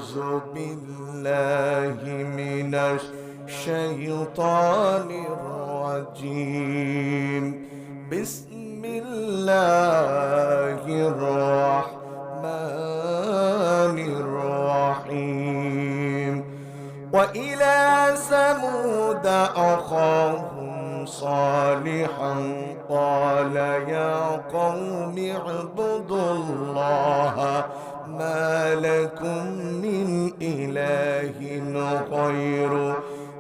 أعوذ بالله من الشيطان الرجيم بسم الله الرحمن الرحيم وإلى ثمود أخاهم صالحا قال يا قوم اعبدوا الله ما لكم من إله غيره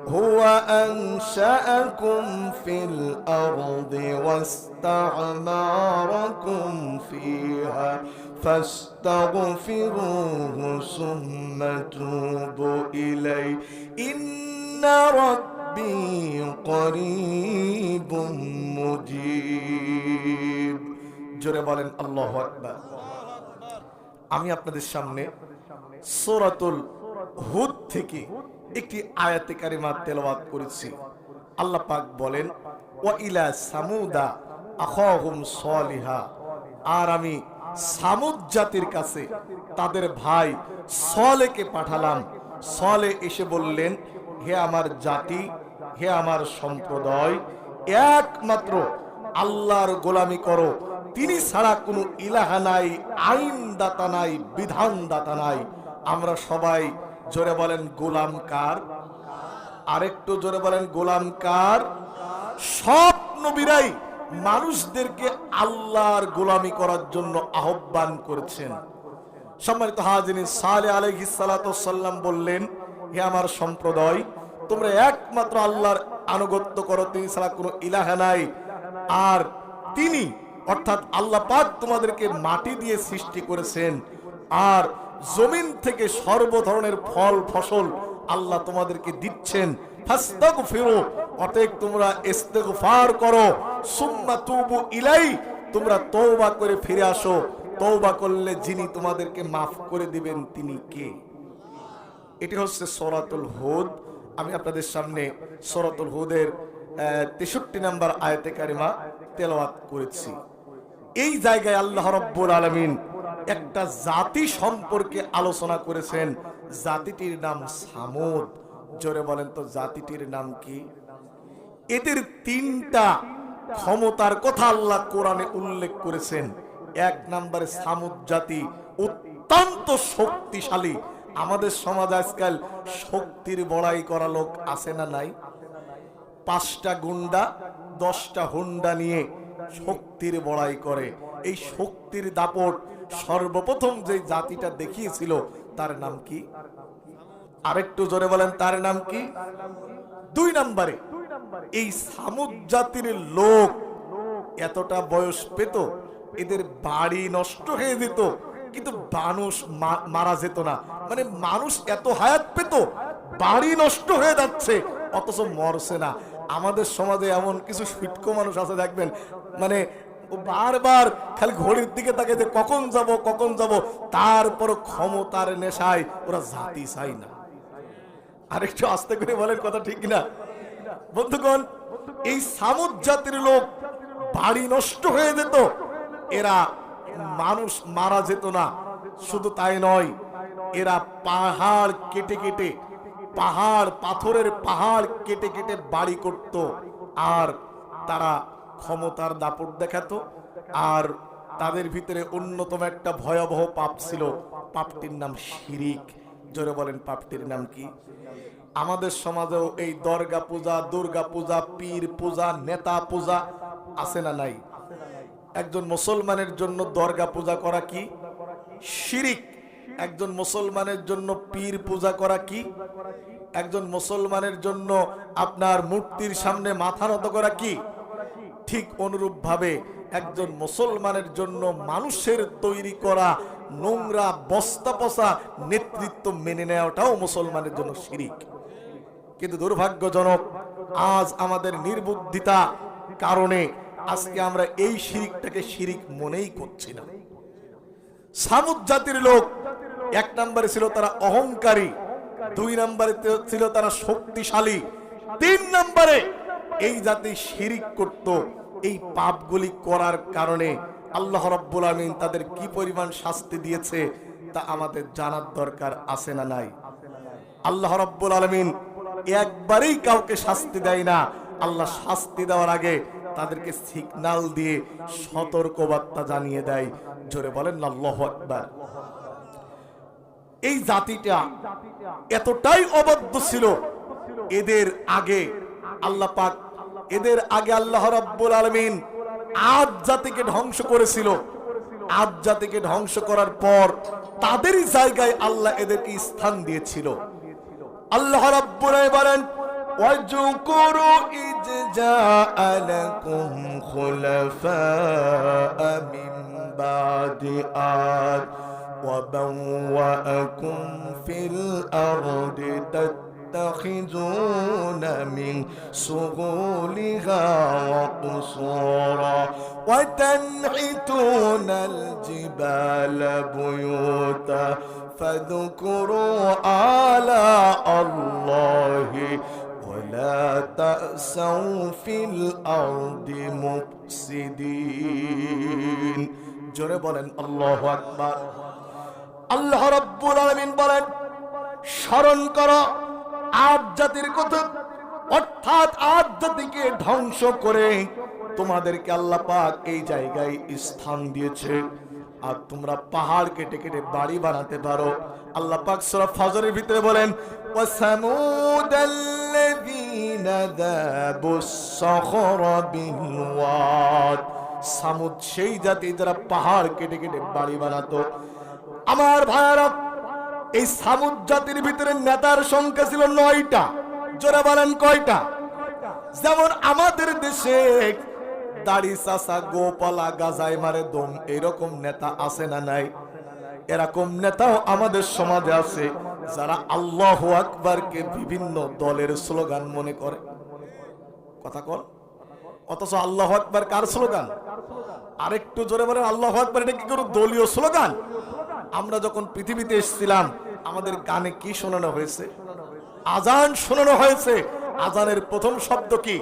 هو أنشأكم في الأرض واستعمركم فيها فاستغفروه ثم توبوا إليه إن ربي قريب مجيب জোরে বলেন আল্লাহু আকবার। আমি আপনাদের সামনে সূরাতুল হুদ থেকে একটি আয়াতে কারিমা তেলাওয়াত করেছি। আল্লাহ পাক বলেন ওয়া ইলা সামুদা আখাহুম সালিহা, আর আমি সামুদ জাতির কাছে তাদের ভাই সলেহকে পাঠালাম। সলেহ এসে বললেন, হে আমার জাতি, হে আমার সম্প্রদায়, একমাত্র আল্লাহর গোলামি করো, তিনি ছাড়া কোনো ইলাহা নাই, আইন দাতা নাই, বিধান দাতা নাই। আমরা সবাই জোরে বলেন গোলাম কার? আরেকটু জোরে বলেন গোলাম কার? সব নবীরাই মানুষদেরকে আল্লাহর গোলামি করার জন্য আহ্বান করেছেন। সম্মানিত হাজিরিন, সালেহ আলাইহিস সালাতু ওয়াস সালাম বললেন, হে আমার সম্প্রদায়, তোমরা একমাত্র আল্লাহর আনুগত্য করো, তিনি ছাড়া কোনো ইলাহা নাই। আর তিনি অর্থাৎ আল্লাহ পাক তোমাদেরকে মাটি দিয়ে সৃষ্টি করেছেন, আর জমিন থেকে সর্ব ধরনের ফল ফসল আল্লাহ তোমাদেরকে দিচ্ছেন। ফাস্তাগফিরু, অতএব তোমরা ইস্তিগফার করো। সুম্মা তুবু ইলাই, তোমরা তওবা করে ফিরে আসো। তওবা করলে যিনি তোমাদেরকে মাফ করে দিবেন তিনি কে? এটি হচ্ছে সূরাতুল হুদ। আমি আপনাদের সামনে সূরাতুল হুদের 63 নম্বর আয়াতে কারিমা তেলাওয়াত করেছি। এই জায়গায় আল্লাহ রাব্বুল আলামিন একটা জাতি সম্পর্কে আলোচনা করেছেন। জাতিটির নাম সামুদ। জোরে বলেন তো জাতিটির নাম কি? এদের তিনটা ক্ষমতার কথা আল্লাহ কোরআনে উল্লেখ করেছেন। এক নম্বরে সামুদ জাতি অত্যন্ত শক্তিশালী। আমাদের সমাজ আজকাল শক্তির বড়াই করা লোক আছে না নাই? 5টা গুন্ডা 10টা হুন্ডা নিয়ে শক্তির বড়াই করে। এই শক্তির দাপট সর্বপ্রথম যে জাতিটা দেখিয়েছিল তার নাম কি? আরেকটু জোরে বলেন তার নাম কি? 2 নম্বরে এই সামুদ জাতির লোক এতটা বয়স পেত, এদের বাড়ি নষ্ট হয়ে যেত কিন্তু মানুষ মারা যেত না। মানে মানুষ এত হায়াত পেত, বাড়ি নষ্ট হয়ে যাচ্ছে অথচ মরছে না। আমাদের সমাজে এমন কিছু সুটকো মানুষ আছে দেখবেন, মানে বারবার খালি ঘড়ির দিকে তাকে যে কখন যাব কখন যাব, তারপর ক্ষমতার নেশায় ওরা জাতি চাই না। আরেকটু আস্তে করে বলেন, কথা ঠিক না বন্ধুগণ? এই সামুদ জাতির লোক বাড়ি নষ্ট হয়ে যেত, এরা মানুষ মারা যেত না। শুধু তাই নয়, এরা পাহাড় কেটে কেটে, পাহাড় পাথরের পাহাড় কেটে কেটে বাড়ি করত, আর তারা ক্ষমতার দাপট দেখাতো। আর তাদের ভিতরে অন্যতম একটা ভয়াবহ পাপ ছিল, পাপটির নাম শিরিক। জোরে বলেন পাপটির নাম কি? আমাদের সমাজেও এই দরগা পূজা, দুর্গা পূজা, পীর পূজা, নেতা পূজা আছে না নাই? একজন মুসলমানের জন্য দরগা পূজা করা কি? শিরিক। একজন মুসলমানের জন্য পীর পূজা করা কি? একজন মুসলমানের জন্য আপনার মূর্তির সামনে মাথা নত করা কি? ঠিক অনুরূপ ভাবে একজন মুসলমানের জন্য মানুষের তৈরি করা নোংরা বস্তা পচা নেতৃত্ব মেনে নেওয়াটাও মুসলমানের জন্য শিরিক। কিন্তু দুর্ভাগ্যজনক, আজ আমাদের নির্বুদ্ধিতা কারণে আজকে আমরা এই শিরিকটাকে শিরিক মনেই করছি না। সামুদ জাতির লোক 1 নম্বরে ছিল তারা অহংকারী, 2 নম্বরে ছিল তারা শক্তিশালী, 3 নম্বরে এই জাতি শিরিক করত। এই পাপগুলি করার কারণে আল্লাহ রাব্বুল আমিন তাদের কি পরিমাণ শাস্তি দিয়েছে তা আমাদের জানার দরকার আছে না নাই? আল্লাহ রাব্বুল আলামিন একবারেই কাউকে শাস্তি দেয় না। আল্লাহ শাস্তি দেওয়ার আগে তাদেরকে সিগন্যাল দিয়ে সতর্কবার্তা জানিয়ে দেয়। জোরে বলেন আল্লাহু আকবার। এই জাতিটা এতটাই অবাধ্য ছিল, এদের আগে আল্লাহ পাক, এদের আগে আল্লাহ রাব্বুল আলামিন আদ জাতিকে ধ্বংস করেছিল। আদ জাতিকে ধ্বংস করার পর তাদেরই জায়গায় আল্লাহ এদেরকে স্থান দিয়েছিল। আল্লাহ রাব্বুল আলামিন বলেন, ওয়াজকুরু ইয জাআলাকুম খুলাফা মিন বাদি আদ ওয়া বাওয়াআকুম ফিল আরদি تتخذون من سهولها وقصورا وتنحتون الجبال بيوتا فاذكروا آلاء الله ولا تأسوا في الأرض مفسدين জোরে বলেন আল্লাহু আকবার। আল্লাহ রাব্বুল আলামিন বলেন, স্মরণ করো আদ জাতির কথা, অর্থাৎ আদ জাতিকে ধ্বংস করে তোমাদেরকে আল্লাহ পাক এই জায়গায় স্থান দিয়েছে। আর তোমরা পাহাড় কেটে কেটে বাড়ি বানাতে পারো। আল্লাহ পাক সূরা ফজরের ভিতরে বলেন, ওয়াসামুদাল্লাযীনা যাবুস সাখরা বিল ওয়াদ, সামুদ সেই জাতি যারা পাহাড় কেটে কেটে বাড়ি বানাতো। আমার ভাইরা, এই সামুদ জাতির ভিতরে নেতার সংখ্যা ছিল 9টা। জোরে বলেন কয়টা? যেমন আমাদের দেশে দাড়ি চাচা, গোপালা, গাজাই মারে দম, এরকম নেতা আছে না নাই? এরকম নেতাও আমাদের সমাজে আছে যারা আল্লাহু আকবারকে বিভিন্ন দলের স্লোগান মনে করে। কথা কল, অথচ আল্লাহু আকবার কার স্লোগান? আরেকটু জোরে বলেন আল্লাহু আকবার। এটা কি কোনো দলীয় স্লোগান? আমরা যখন পৃথিবীতে এসেছিলাম আমাদের কানে কি শোনানো হয়েছে? আজান শোনানো হয়েছে। আজানের প্রথম শব্দ কি?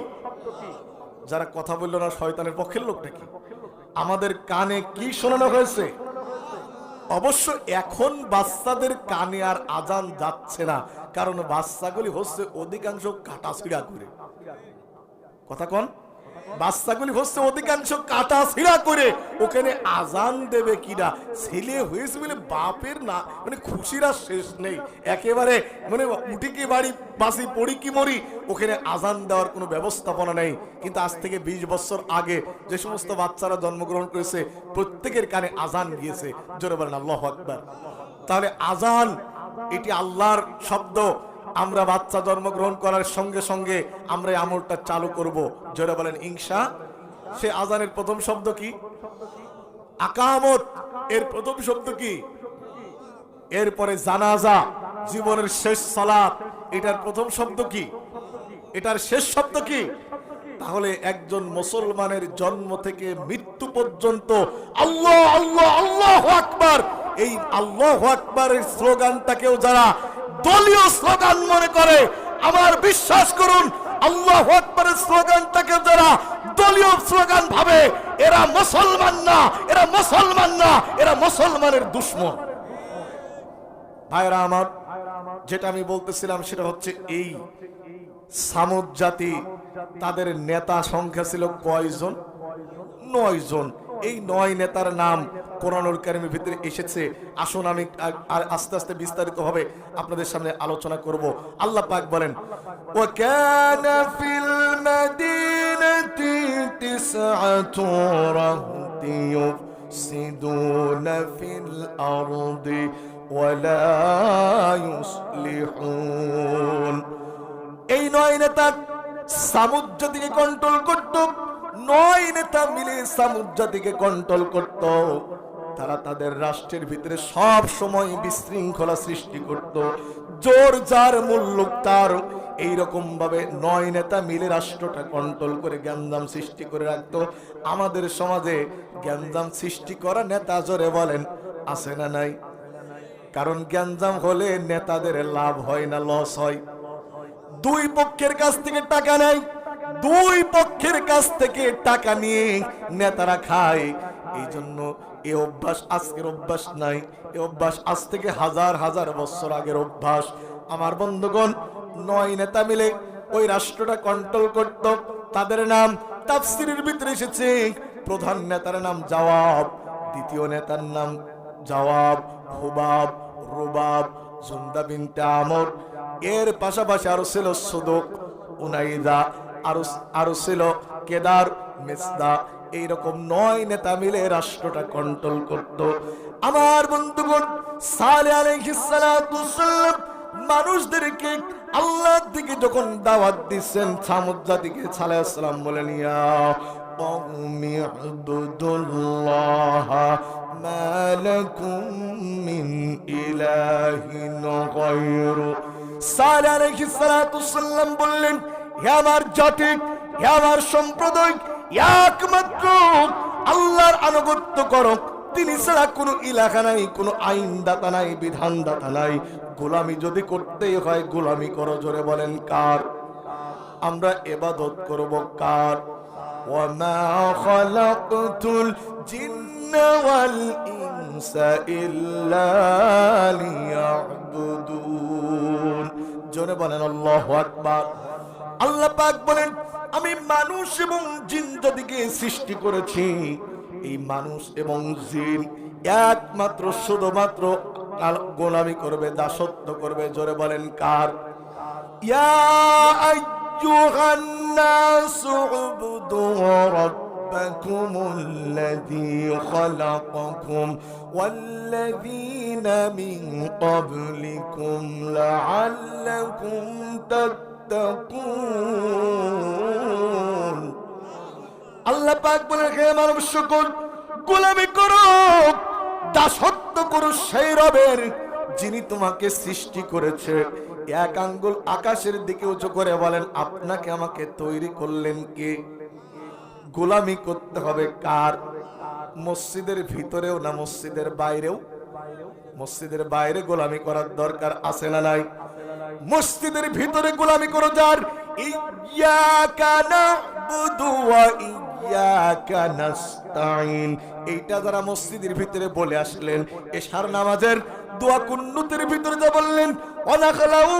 যারা কথা বলল না শয়তানের পক্ষের লোক নাকি? আমাদের কানে কি শোনানো হয়েছে? অবশ্য এখন বাচ্চাদের কানে আর আজান যাচ্ছে না, কারণ বাচ্চাগুলি হচ্ছে অধিকাংশ কাটা ছিঁড়া করে। কথা কন, বাচ্চাগুলি হচ্ছে অধিকাংশ কাটা ছিঁড়া করে। ওখানে আজান দেবে কিনা? ছেলে হয়েছে বলে বাপের না মানে খুশির আর শেষ নেই। একেবারে মানে উঠি কি বাড়ি বাসি, পড়ি কি মরি, ওখানে আজান দেওয়ার কোনো ব্যবস্থাপনা নেই। কিন্তু আজ থেকে 20 বছর আগে যে সমস্ত বাচ্চারা জন্মগ্রহণ করেছে প্রত্যেকের কানে আজান গিয়েছে। জোরে বলেন আল্লাহু আকবার। তাহলে আজান এটি আল্লাহর শব্দ। আমরা বাচ্চা জন্মগ্রহণ করার সঙ্গে সঙ্গে আমরা এই আমলটা চালু করব। জোরে বলেন ইনশা। সে আজানের প্রথম শব্দ কি? আকামত। এর প্রথম শব্দ কি? এরপরে জানাজা, জীবনের শেষ সালাত, এটার প্রথম শব্দ কি? এটার শেষ শব্দ কি? তাহলে একজন মুসলমানের জন্ম থেকে মৃত্যু পর্যন্ত আল্লাহ আল্লাহ আল্লাহু আকবার, এই আল্লাহু আকবারের স্লোগানটাকেও যারা দলীয় স্লোগান মনে করে, আমার বিশ্বাস করুন আল্লাহু আকবারের স্লোগানটাকে যারা দলীয় স্লোগান ভাবে, এরা মুসলমান না, এরা মুসলমান না, এরা মুসলমানের দুশমন। ভাইরা আমার, যেটা আমি বলতেছিলাম সেটা হচ্ছে এই সামুদ জাতি, তাদের নেতা সংখ্যা ছিল কয়জন? 9 জন। এই 9 নেতার নাম কোরআনুল কারীমের ভিতরে এসেছে। আসুন আমি আস্তে আস্তে বিস্তারিত ভাবে আপনাদের সামনে আলোচনা করব। আল্লাহ পাক বলেন, ওয়া কানা ফিল মাদিনাতি তিসআতু রাহতি ইউফসিদুনা ফিল আরদি ওয়া লা ইউসলিহুন। এই 9 নেতা সামুদ জাতিকে কন্ট্রোল করত। 9 নেতা মিলে সামুদ জাতিকে কন্ট্রোল করত। তারা তাদের রাষ্ট্রের ভিতরে সব সময় বিশৃঙ্খলা সৃষ্টি করত। জোর যার মুল্লুক তার, এইরকম ভাবে 9 নেতা মিলে রাষ্ট্রটা কন্ট্রোল করে গ্যাঞ্জাম সৃষ্টি করে রাখতো। আমাদের সমাজে গ্যাঞ্জাম সৃষ্টি করা নেতা জোরে বলেন আছে না নাই? কারণ গ্যাঞ্জাম হলে নেতাদের লাভ হয় না, লস হয়। দুই পক্ষের কাছ থেকে টাকা নেয়, দুই পক্ষের কাছ থেকে টাকা নিয়ে নেতারা খায়। এই জন্য এই অভ্যাস আজকের অভ্যাস নাই, এই অভ্যাস আজ থেকে হাজার হাজার বছর আগের অভ্যাস। আমার বন্ধুগণ, 9 নেতা মিলে ওই রাষ্ট্রটা কন্ট্রোল করত। তাদের নাম তাফসীরের ভিতরে এসেছে। প্রধান নেতার নাম জওয়াব, দ্বিতীয় নেতার নাম জওয়াব, হুবাব, রুবাব, জুনদা বিনতে আমর। এর পাশাপাশি আরো ছিল সুদুক, উনাইদা, আরো ছিল কেদার, মিসদা। এইরকম 9 নেতা মিলে রাষ্ট্রটা কন্ট্রোল করত। আমার বন্ধুগণ, সালেহ আলাইহিস সালাতু ওয়াসসালাম মানুষদেরকে আল্লাহর দিকে যখন দাওয়াত দিচ্ছেন, সামুদ জাতিকে সালেহ আলাইহিস সালাম বলেন, ইয়া কওমি ইবুদুল্লাহ মা লাকুম মিন ইলাহিন গায়রু। সালেহ আলাইহিস সালাতু ওয়াসসালাম বললেন, হে আমার জাতি, হে আমার সম্প্রদায়, একমাত্র আল্লাহর আনুগত্য করো। তিনি ছাড়া কোনো ইলাহা নাই, কোনো আইনদাতা নাই, বিধানদাতা নাই। গোলামি যদি করতেই হয়, গোলামি করো। জোরে বলেন কার? আমরা ইবাদত করব কার? ওয়ামা খালাকতুল জিন্না ওয়াল ইনসা ইল্লা লিয়াবুদুন। জোরে বলেন আল্লাহু আকবার। আল্লাহ পাক বলেন, আমি মানুষ এবং জিন জাতিকে সৃষ্টি করেছি। এই মানুষ এবং জিন একমাত্র শুধুমাত্র গোলামি করবে, দাসত্ব করবে। জোরে বলেন কার? ইয়া আইয়ুহান নাসু উবুদু রাব্বাকুমুল্লাযী খালাকাকুম ওয়াল্লাযীনা মিন ক্বাবলিকুম লাআল্লাকুম তাত্তাকুন। আল্লাহ পাক বলেন, হে মানব সকল, গোলামি করো, দাসত্ব করো সেই রবের যিনি তোমাকে সৃষ্টি করেছে। এক আঙ্গুল আকাশের দিকে উঁচু করে বলেন, আপনাকে আমাকে তৈরি করলেন কে? গোলামি করতে হবে কার? মসজিদের ভিতরেও না মসজিদের বাইরেও? মসজিদের বাইরে গোলামি করার দরকার আছে না নাই? মসজিদের ভিতরে গোলামি করো যার। ইয়াকা নাবুদু ওয়া ইয়াকা নাস্তাইন, এইটা যারা মসজিদের ভিতরে বলে আসলেন, এশার নামাজের দোয়া কুন্নুতের ভিতরে যা বললেন, ওয়ালা খালাউ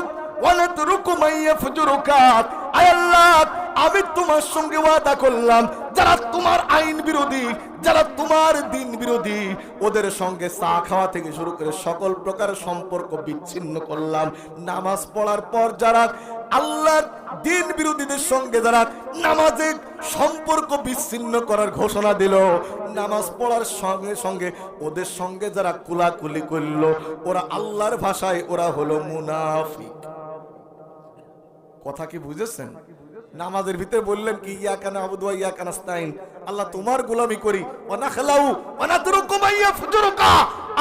ওয়ালা তুরুকু মাইয়াফজুরুকা, আয় আল্লাহ, আমি তোমার সঙ্গে ওয়াদা করলাম যারা তোমার আইন বিরোধী, যারা তোমার দিন বিরোধী, ওদের সঙ্গে চা খাওয়া থেকে শুরু করে সকল প্রকার সম্পর্ক বিচ্ছিন্ন করলাম। নামাজ পড়ার পর যারা আল্লাহর দিন বিরোধীদের সঙ্গে যারা নামাজে সম্পর্ক বিচ্ছিন্ন করার ঘোষণা দিল, নামাজ পড়ার সঙ্গে সঙ্গে ওদের সঙ্গে যারা কুলাকুলি করল, ওরা আল্লাহর ভাষায় ওরা হলো মুনাফিক। কথা কি বুঝেছেন? নামাজের ভিতরে বললেন কি, ইয়াকা নাবুদু ওয়া ইয়াকা নাস্তাইন, আল্লাহ তোমার গোলামি করি, ওয়া নাখলাউ ওয়া নাতরুকু মাইয়াফজুরুকা,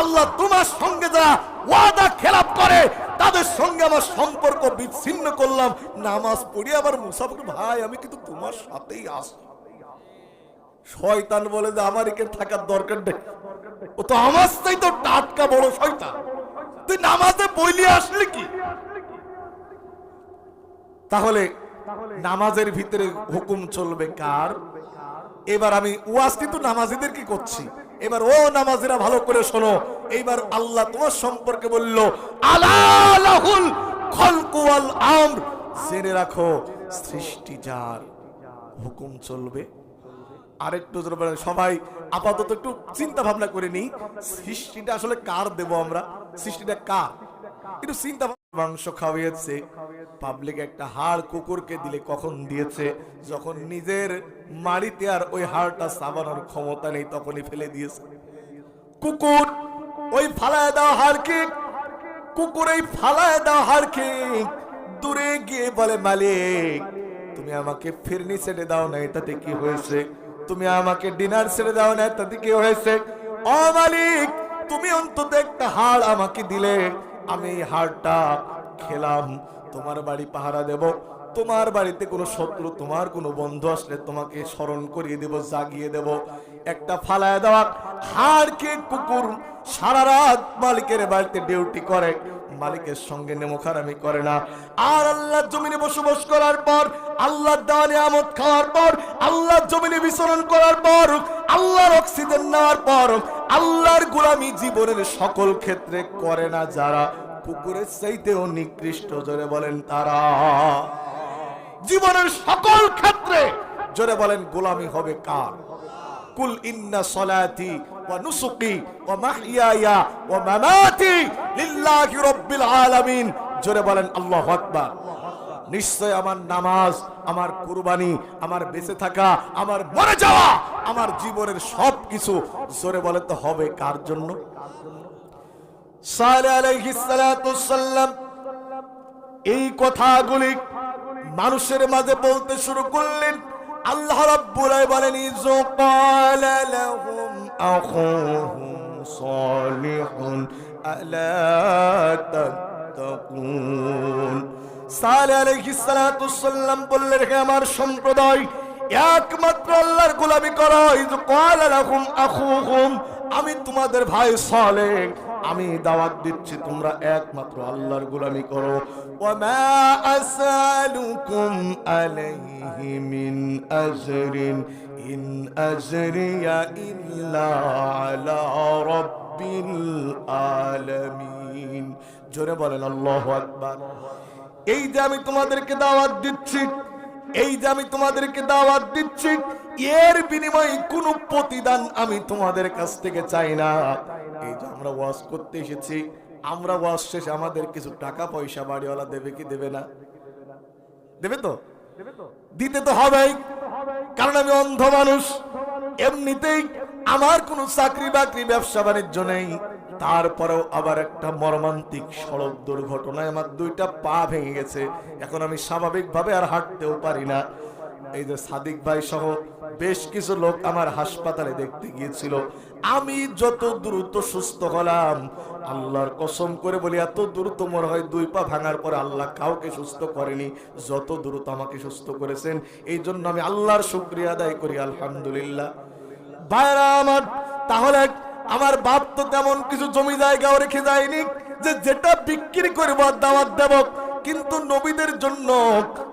আল্লাহ তোমার সঙ্গে যারা ওয়াদা খেলাপ করে তাদের সঙ্গে আমার সম্পর্ক বিচ্ছিন্ন করলাম। নামাজ পড়ি আবার মুসাফির ভাই, আমি কিন্তু তোমার সাথেই আছি। শয়তান বলে যে আমার এখানে থাকার দরকার নেই, ও তো আমার চাইতে টাটকা বড় শয়তান। তুই নামাজে বইলি আসলি কি? তাহলে নামাজের ভিতরে হুকুম চলবে কার? এবার আমি ওয়াজ কিন্তু নামাজিদের কি করছি, এবার ও নামাজিরা ভালো করে শোনো। এইবার আল্লাহ তোমার সম্পর্কে বলল, আলা লাহুল খালকু ওয়াল আমর, জেনে রাখো সৃষ্টি যার, হুকুম চলবে। আরেকটু সবাই আপাতত একটু চিন্তা ভাবনা করে নি, সৃষ্টিটা আসলে কার দেব আমরা? সৃষ্টিটা কার? একটু চিন্তা। মাংস খাওয়াইছে পাবলিক, একটা হাড় কুকুরকে দিলে কখন দিয়েছে? যখন নিজের মাড়িতে আর ওই হাড়টা চাবানোর ক্ষমতা নেই তখনই ফেলে দিয়েছে। কুকুর ওই ফালায় দেওয়া হাড়কে, কুকুর এই ফালায় দেওয়া হাড়কে দূরে গিয়ে বলে, মালিক তুমি আমাকে ফিরনি ছেড়ে দাও না, এটাতে কি হয়েছে? তুমি আমাকে ডিনার ছেড়ে দাও না, এটাতে কি হয়েছে? ও মালিক, তুমি অন্তত একটা হাড় আমাকে দিলে, আমি এই হাড়টা খেলাম, তোমার বাড়ি পাহারা দেব, তোমার বাড়িতে কোনো শত্রু, তোমার কোনো বন্ধু আসলে তোমাকে স্মরণ করিয়ে দেব, জাগিয়ে দেব। একটা ফালায় দেওয়া হাড়কে কুকুর সারা রাত মালিকের বাড়িতে ডিউটি করে, মালিকের সঙ্গে নেমোখারামি করে না। আর আল্লাহর জমিনে বসবাস করার পর, আল্লাহর দেওয়া নিয়ামত খাওয়ার পর, আল্লাহর জমিনে বিচরণ করার পর, আল্লাহর অক্সিজেন নেওয়ার পর, আল্লাহর গোলামি জীবনের সকল ক্ষেত্রে করে না যারা, কুকুরের চাইতেও নিকৃষ্ট, জোরে বলেন তারা। জীবনের সকল ক্ষেত্রে জোরে বলেন গোলামি হবে কার? কুল ইন্না সলাতি ওয়া নুসুকি ওয়া মাহইয়ায়া ওয়া মামাতি লিল্লাহি রাব্বিল আলামিন, জোরে বলেন আল্লাহু আকবার। নিশ্চয় আমার নামাজ, আমার কুরবানি, আমার বেঁচে থাকা, আমার মরে যাওয়া, আমার জীবনের সবকিছু জোরে বলে তো হবে কার জন্য? সালেহ আলাইহিস সালাতু ওয়াসসালাম এই কথাগুলি মানুষের মাঝে বলতে শুরু করলেন। আল্লাহ রাব্বুল আলামিন বলেন, ইযু ক্বালা লাহুম আখুহুম সালিহুন আলা তাত্তাকুন। সালেহ আলাইহিস সালাতু ওয়াসসালাম বললেন, হে আমার সম্প্রদায়, একমাত্র আল্লাহর গোলামি করো। ইযু ক্বালা লাহুম আখুহুম, আমি তোমাদের ভাই সালেহ, আমি দাওয়াত দিচ্ছি তোমরা একমাত্র আল্লাহর গোলামি করো। ওয়া মা আসআলুকুম আলাইহি মিন আজরিন ইন আজরিয়া ইল্লা আলা রাব্বিল আলামিন, জোরে বলেন আল্লাহু আকবার। এই যে আমি তোমাদেরকে দাওয়াত দিচ্ছি, এই যে আমি তোমাদেরকে দাওয়াত দিচ্ছি, এর বিনিময়ে কোনো প্রতিদান আমি তোমাদের কাছ থেকে চাই না। এই যে আমরা ওয়াজ করতে এসেছি, আমরা ওয়াজ শেষে আমাদের কিছু টাকা পয়সা বাড়িওয়ালা দেবে কি দেবে না? দেবে তো? দিতে তো হবেই, কারণ আমি অন্ধ মানুষ। এমনিতেই আমার কোনো চাকরি বাকরি ব্যবসা বাণিজ্য নেই, তারপরেও আবার একটা মর্মান্তিক সড়ক দুর্ঘটনায় আমার দুইটা পা ভেঙে গেছে। এখন আমি স্বাভাবিকভাবে আর হাঁটতেও পারি না। এই যে সাদিক ভাই সহ বেশ কিছু লোক আমার হাসপাতালে দেখতে গিয়েছিল। আমি যত দ্রুত সুস্থ হলাম, আল্লাহর কসম করে বলি, এত দ্রুত মনে হয় দুই পা ভাঙার পরে আল্লাহ কাউকে সুস্থ করেনি যত দ্রুত আমাকে সুস্থ করেছেন। এই জন্য আমি আল্লাহর শুকরিয়া আদায় করি, আলহামদুলিল্লাহ। ভাইরা আমার, তাহলে আমার বাপ তো তেমন কিছু জমি জায়গাও রেখে যায়নি যে যেটা বিক্রি করবো দাওয়াত দেব, কিন্তু নবীদের জন্য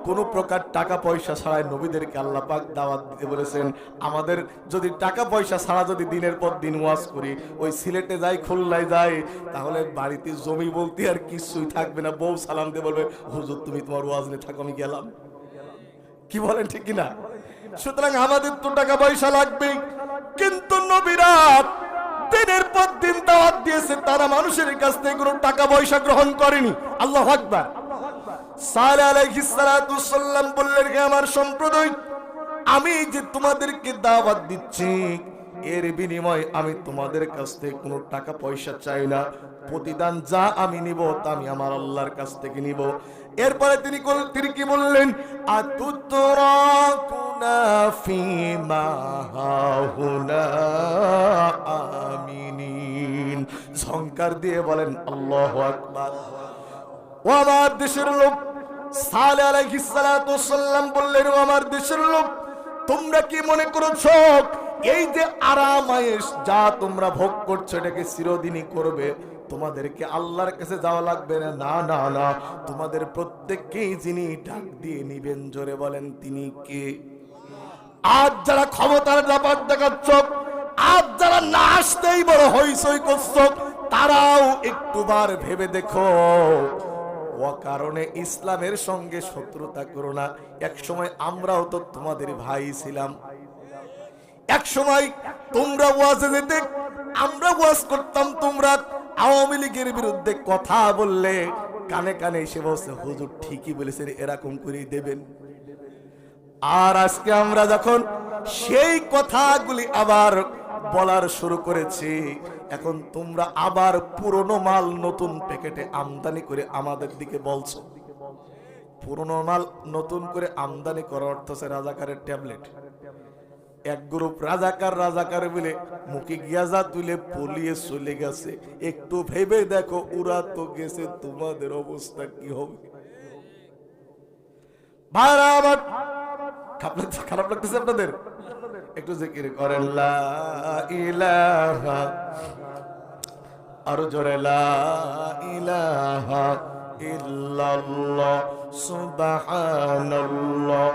কোন প্রকার টাকা পয়সা ছাড়াই নবীদেরকে আল্লাহ পাক দাওয়াত দিতে বলেছেন। আমাদের যদি টাকা পয়সা ছাড়া যদি দিনের পর দিন ওয়াজ করি, ওই সিলেটে যাই, খুলনায় যাই, তাহলে বাড়িতে জমি বলতে আর কিছুই থাকবে না। বউ সালাম দিয়ে বলবে, হুজুর তুমি তোমার ওয়াজ নিয়ে থাকো, আমি গেলাম। কি বলেন, ঠিক কিনা? সুতরাং আমাদের তো টাকা পয়সা লাগবেই, কিন্তু নবীরা দিনের পর দিন দাওয়াত দিয়েছে, তারা মানুষের কাছ থেকে কোনো টাকা পয়সা গ্রহণ করেনি। আল্লাহু আকবার। সালেহ আলাইহিস সালাতু ওয়াসসালাম বললেন, হে আমার সম্প্রদায়, আমি যে তোমাদেরকে দাওয়াত দিচ্ছি, এর বিনিময়ে আমি তোমাদের কাছ থেকে কোনো টাকা পয়সা চাই না। প্রতিদান যা আমি নিব তা আমি আমার আল্লাহর কাছ থেকে নিব। এরপরে তিনি কি বললেন? আতুতরাকুনা ফিমা হাহুনা আমিনিন। ঝংকার দিয়ে বলেন আল্লাহু আকবার। ও আমার দেশের লোক, সালেহ আলাইহিস সালাতু ওয়াসসালাম বললেন, ও আমার দেশের লোক, তোমরা কি মনে করছো এই যে আরাম আয়েশ যা তোমরা ভোগ করছো এটাকে চিরদিনই করবে? তোমাদেরকে আল্লাহর কাছে যাওয়া লাগবে না। না না না, তোমাদের প্রত্যেককেই যিনি ডাক দিয়ে নিবেন, জোরে বলেন তিনি কে? আজ যারা ক্ষমতার ব্যাপার দেখাচ্ছ, আজ যারা না আসতেই বড় হইচই করছ, তারাও একটুবার ভেবে দেখো, ও কারণে ইসলামের সঙ্গে শত্রুতা করো না। এক সময় আমরাও তো তোমাদের ভাই ছিলাম। এক সময় তোমরা ওয়াজে যেতে, আমরা ওয়াজ করতাম, তোমরা আওয়ামী লীগের বিরুদ্ধে কথা বললে কানে কানে এসে বলছে, হুজুর ঠিকই বলেছেন, এরকম করেই দেবেন। আর আজকে আমরা যখন সেই কথাগুলি আবার বলার শুরু করেছি, এখন তোমরা আবার পুরনো মাল নতুন প্যাকেটে আমদানি করে আমাদের দিকে বলছো। পুরনো মাল নতুন করে আমদানি করার অর্থ হচ্ছে রাজাকারের ট্যাবলেট। এক গ্রুপ রাজাকার বলে মুখে গিয়া যা তুলে পলিয়ে চলে গেছে। একটু ভেবে দেখো, ওরা তো গেছে, তোমাদের অবস্থা কি হবে? ভাইরা আমার, খারাপ লাগতেছে আপনাদের? একটু জিকির করেন লা ইলাহা, আরো জোরে লা ইলাহা ইল্লাল্লাহ সুবহানাল্লাহ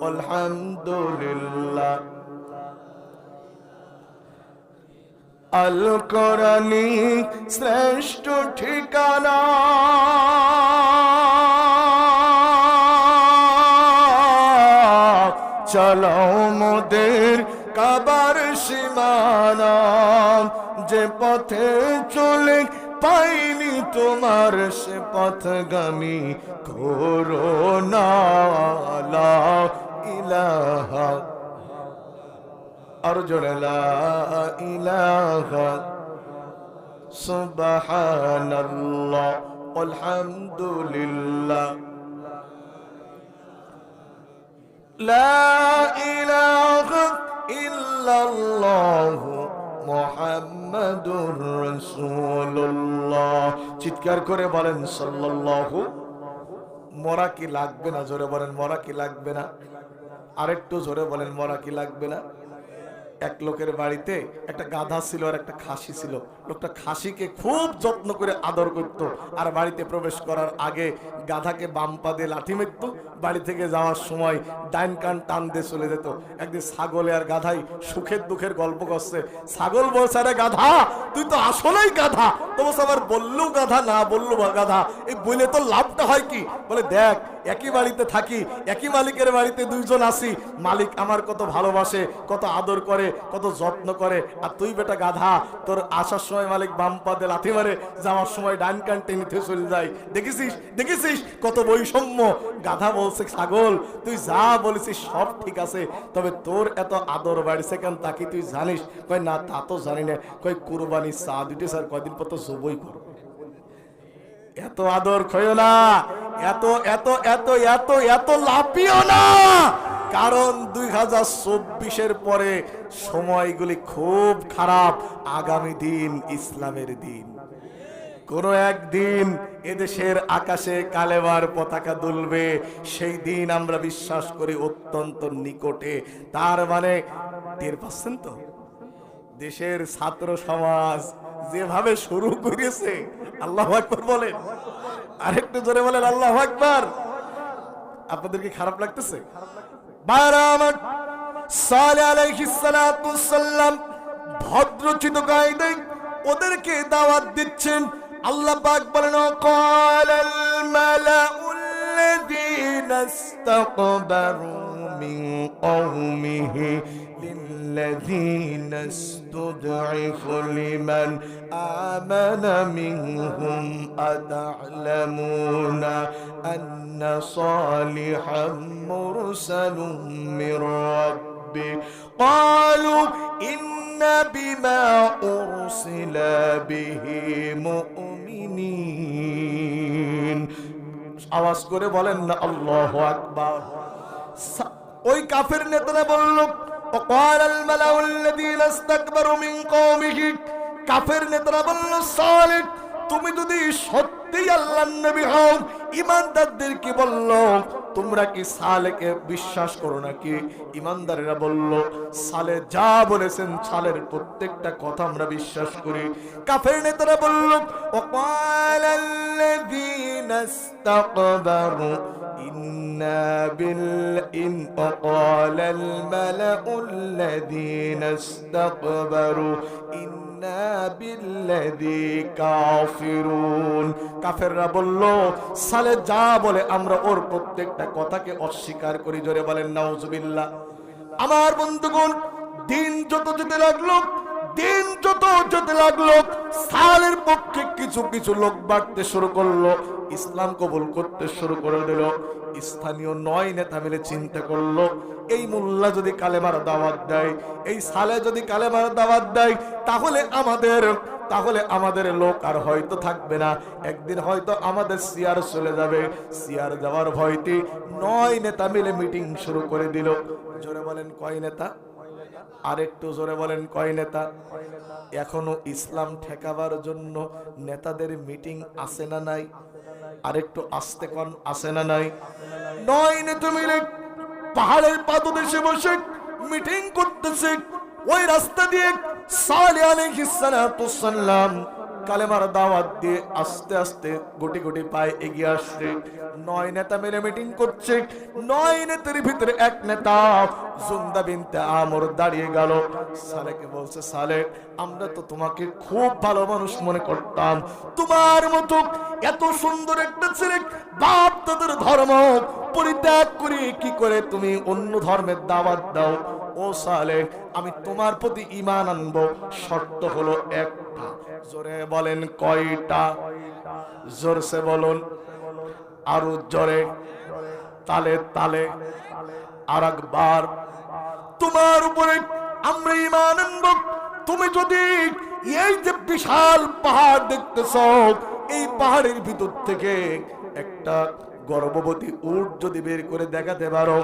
আলহামদুলিল্লাহ আল কোরআনি শ্রেষ্ঠ ঠিকানা, চলো মোদের কাবার সীমানা, যে পথে চলে পাইনি তোমার সে পথগামী করোনা, লা ইলাহা আর জোরে লা ইলাহা সুবহানাল্লাহ আলহামদুলিল্লাহ লা ইলাহা ইল্লাল্লাহু মুহাম্মাদুর রাসূলুল্লাহ। চিৎকার করে বলেন সাল্লাল্লাহু। মরা কি লাগবে না? জোরে বলেন মরা কি লাগবে না? আরেকটু জোরে বলেন মরা কি লাগবে না? এক লোকের বাড়িতে একটা গাধা ছিল আর একটা খাসি ছিল। লোকটা খাসিকে খুব যত্ন করে আদর করত, আর বাড়িতে প্রবেশ করার আগে গাধাকে বাম পা দিয়ে লাঠি মারত, বাড়ি থেকে যাওয়ার সময় ডাইন কান টান দিয়ে চলে যেত। একদিন ছাগলে আর গাধাই সুখের দুঃখের গল্প করছে। ছাগল বলছে, আরে গাধা তুই তো আসলেই গাধা। তো বলছে, আবার বললেও গাধা না বললো গাধা, এই বলে তো লাভটা হয় কি? বলে দেখ, একই বাড়িতে থাকি, একই মালিকের বাড়িতে দুইজন আছি, মালিক আমার কত ভালোবাসে, কত আদর করে, কত যত্ন করে, আর তুই বেটা গাধা, তোর আসার সময় মালিক বাম পা দিয়ে লাথি মারে, যাওয়ার সময় ডাইন কান টেনে চলে যায়। দেখেছিস দেখেছিস কত বৈষম্য। গাধা বলছে, ছাগল তুই যা বলেছিস সব ঠিক আছে, তবে তোর এত আদর বাড়িছে কেন তা কি তুই জানিস? কই না তা তো জানি না। কই কুরবানি চা দুটি স্যার কয়দিন পর তো জবই করবে। এত আদর খয়ো না, এত এত এত এত এত লাপিও না, কারণ 2024-এর পরে সময়গুলি খুব খারাপ। আগামী দিন ইসলামের দিন। কোন একদিন এদেশের আকাশে কালেমার পতাকা দুলবে, সেই দিন আমরা বিশ্বাস করি অত্যন্ত নিকটে। তার মানে টের পাচ্ছেন তো, দেশের ছাত্র সমাজ যেভাবে শুরু করেছে, আল্লাহু আকবার বলেন, আরেকটু জোরে বলেন আল্লাহু আকবার। আপনাদের কি খারাপ লাগতেছে? সালেহ আলাইহিস সালাতু ওয়াসসালাম ভদ্রচিত কায়দায় ওদেরকে দাওয়াত দিচ্ছেন। আল্লাহ পাক বলেন, ক্বালাল মালাউল্লাযীনা ইসতাকবারু মিন কওমিহি লিল্লাযীনা ইসতুদঈফু লিমান আমানা মিনহুম আতা'লামুনা আন্না সালিহাম মুরসালুম মির রাব্বি ক্বালু ইন্না বিমা উরসিলা বিহি মুমিনিন। আওয়াজ করে বলেন না আল্লাহু আকবার। ওই কাফের নেতারা বলল, ওয়াকালাল মালাউল্লাযীনা ইসতাকবারু মিন কওমিহি, কাফের নেতারা বলল, সালেহ তুমি যদি সত্যিই আল্লাহর নবী হও, ঈমানদারদেরকে বলল, তোমরা কি সালেহকে বিশ্বাস করো নাকি? ঈমানদারেরা বলল, সালেহ যা বলেছেন সালের প্রত্যেকটা কথা আমরা বিশ্বাস করি। কাফের নেতারা বলল, ওয়াকালাল্লাযীনা ইসতাকবারু ইন্না বিল ইন ওয়াকালাল মালাউল্লাযীনা ইসতাকবারু ইন্না বিল্লাযী কাফিরুন। কাফেররা বলল, সালেহ যা বলে আমরা ওর প্রত্যেকটা কথাকে অস্বীকার করি। জোরে বলেন নাউজুবিল্লাহ। আমার বন্ধুগণ, দিন যত যেতে লাগলো, দিন যত যেতে লাগলো, সালের পক্ষে কিছু কিছু লোক বাড়তে শুরু করলো, ইসলাম কবুল করতে শুরু করে দিল। স্থানীয় 9 নেতা মিলে চিন্তা করলো, এই মোল্লা যদি কালেমার দাওয়াত দেয়, এই সালেহ যদি কালেমার দাওয়াত দেয়, তাহলে আমাদের লোক আর হয়তো থাকবে না। একদিন হয়তো আমাদের সিয়ার চলে যাবে। সিয়ার যাওয়ার ভয়তে 9 নেতা মিলে মিটিং শুরু করে দিল। জোরে বলেন কয় নেতা? আরেকটু জোরে বলেন কয় নেতা? এখনো ইসলাম ঠেকাবার জন্য নেতাদের মিটিং আছে না নাই? আরেকটু আস্তে কোন আছে না নাই? 9 নেতা মিলে পাহাড়ের পাদদেশে বসে মিটিং করতেছে। ওই রাস্তা দিয়ে সালেহ আলাইহিস সালাতু ওয়াসসালাম কালেমার দাওয়াত দিয়ে আস্তে আস্তে গুটি গুটি পায়ে এগিয়ে আসছে। 9 নেতা মিলে মিটিং করছে। 9 নেতার ভিতরে এক নেতা জুন্দা বিনতে আমর দাঁড়িয়ে গেল। সালেকে বলছে, সালে, আমরা তো তোমাকে খুব ভালো মানুষ মনে করতাম, তোমার মতো এত সুন্দর একটা ছেলে বাপ তাদের ধর্ম পরিত্যাগ করে কি করে তুমি অন্য ধর্মের দাওয়াত দাও? ও সালে, আমি তোমার প্রতি ঈমান আনবো, শর্ত হলো একটা। জোরে বলেন কয়টা? জোরসে বলুন, আরো জোরে, তালে তালে আর একবার। তোমার উপরে আমরা ঈমান আনবো, তুমি যদি এই যে বিশাল পাহাড় দেখতেছ, এই পাহাড়ের ভিতর থেকে একটা গর্ভবতী উট যদি বের করে দেখাতে পারো,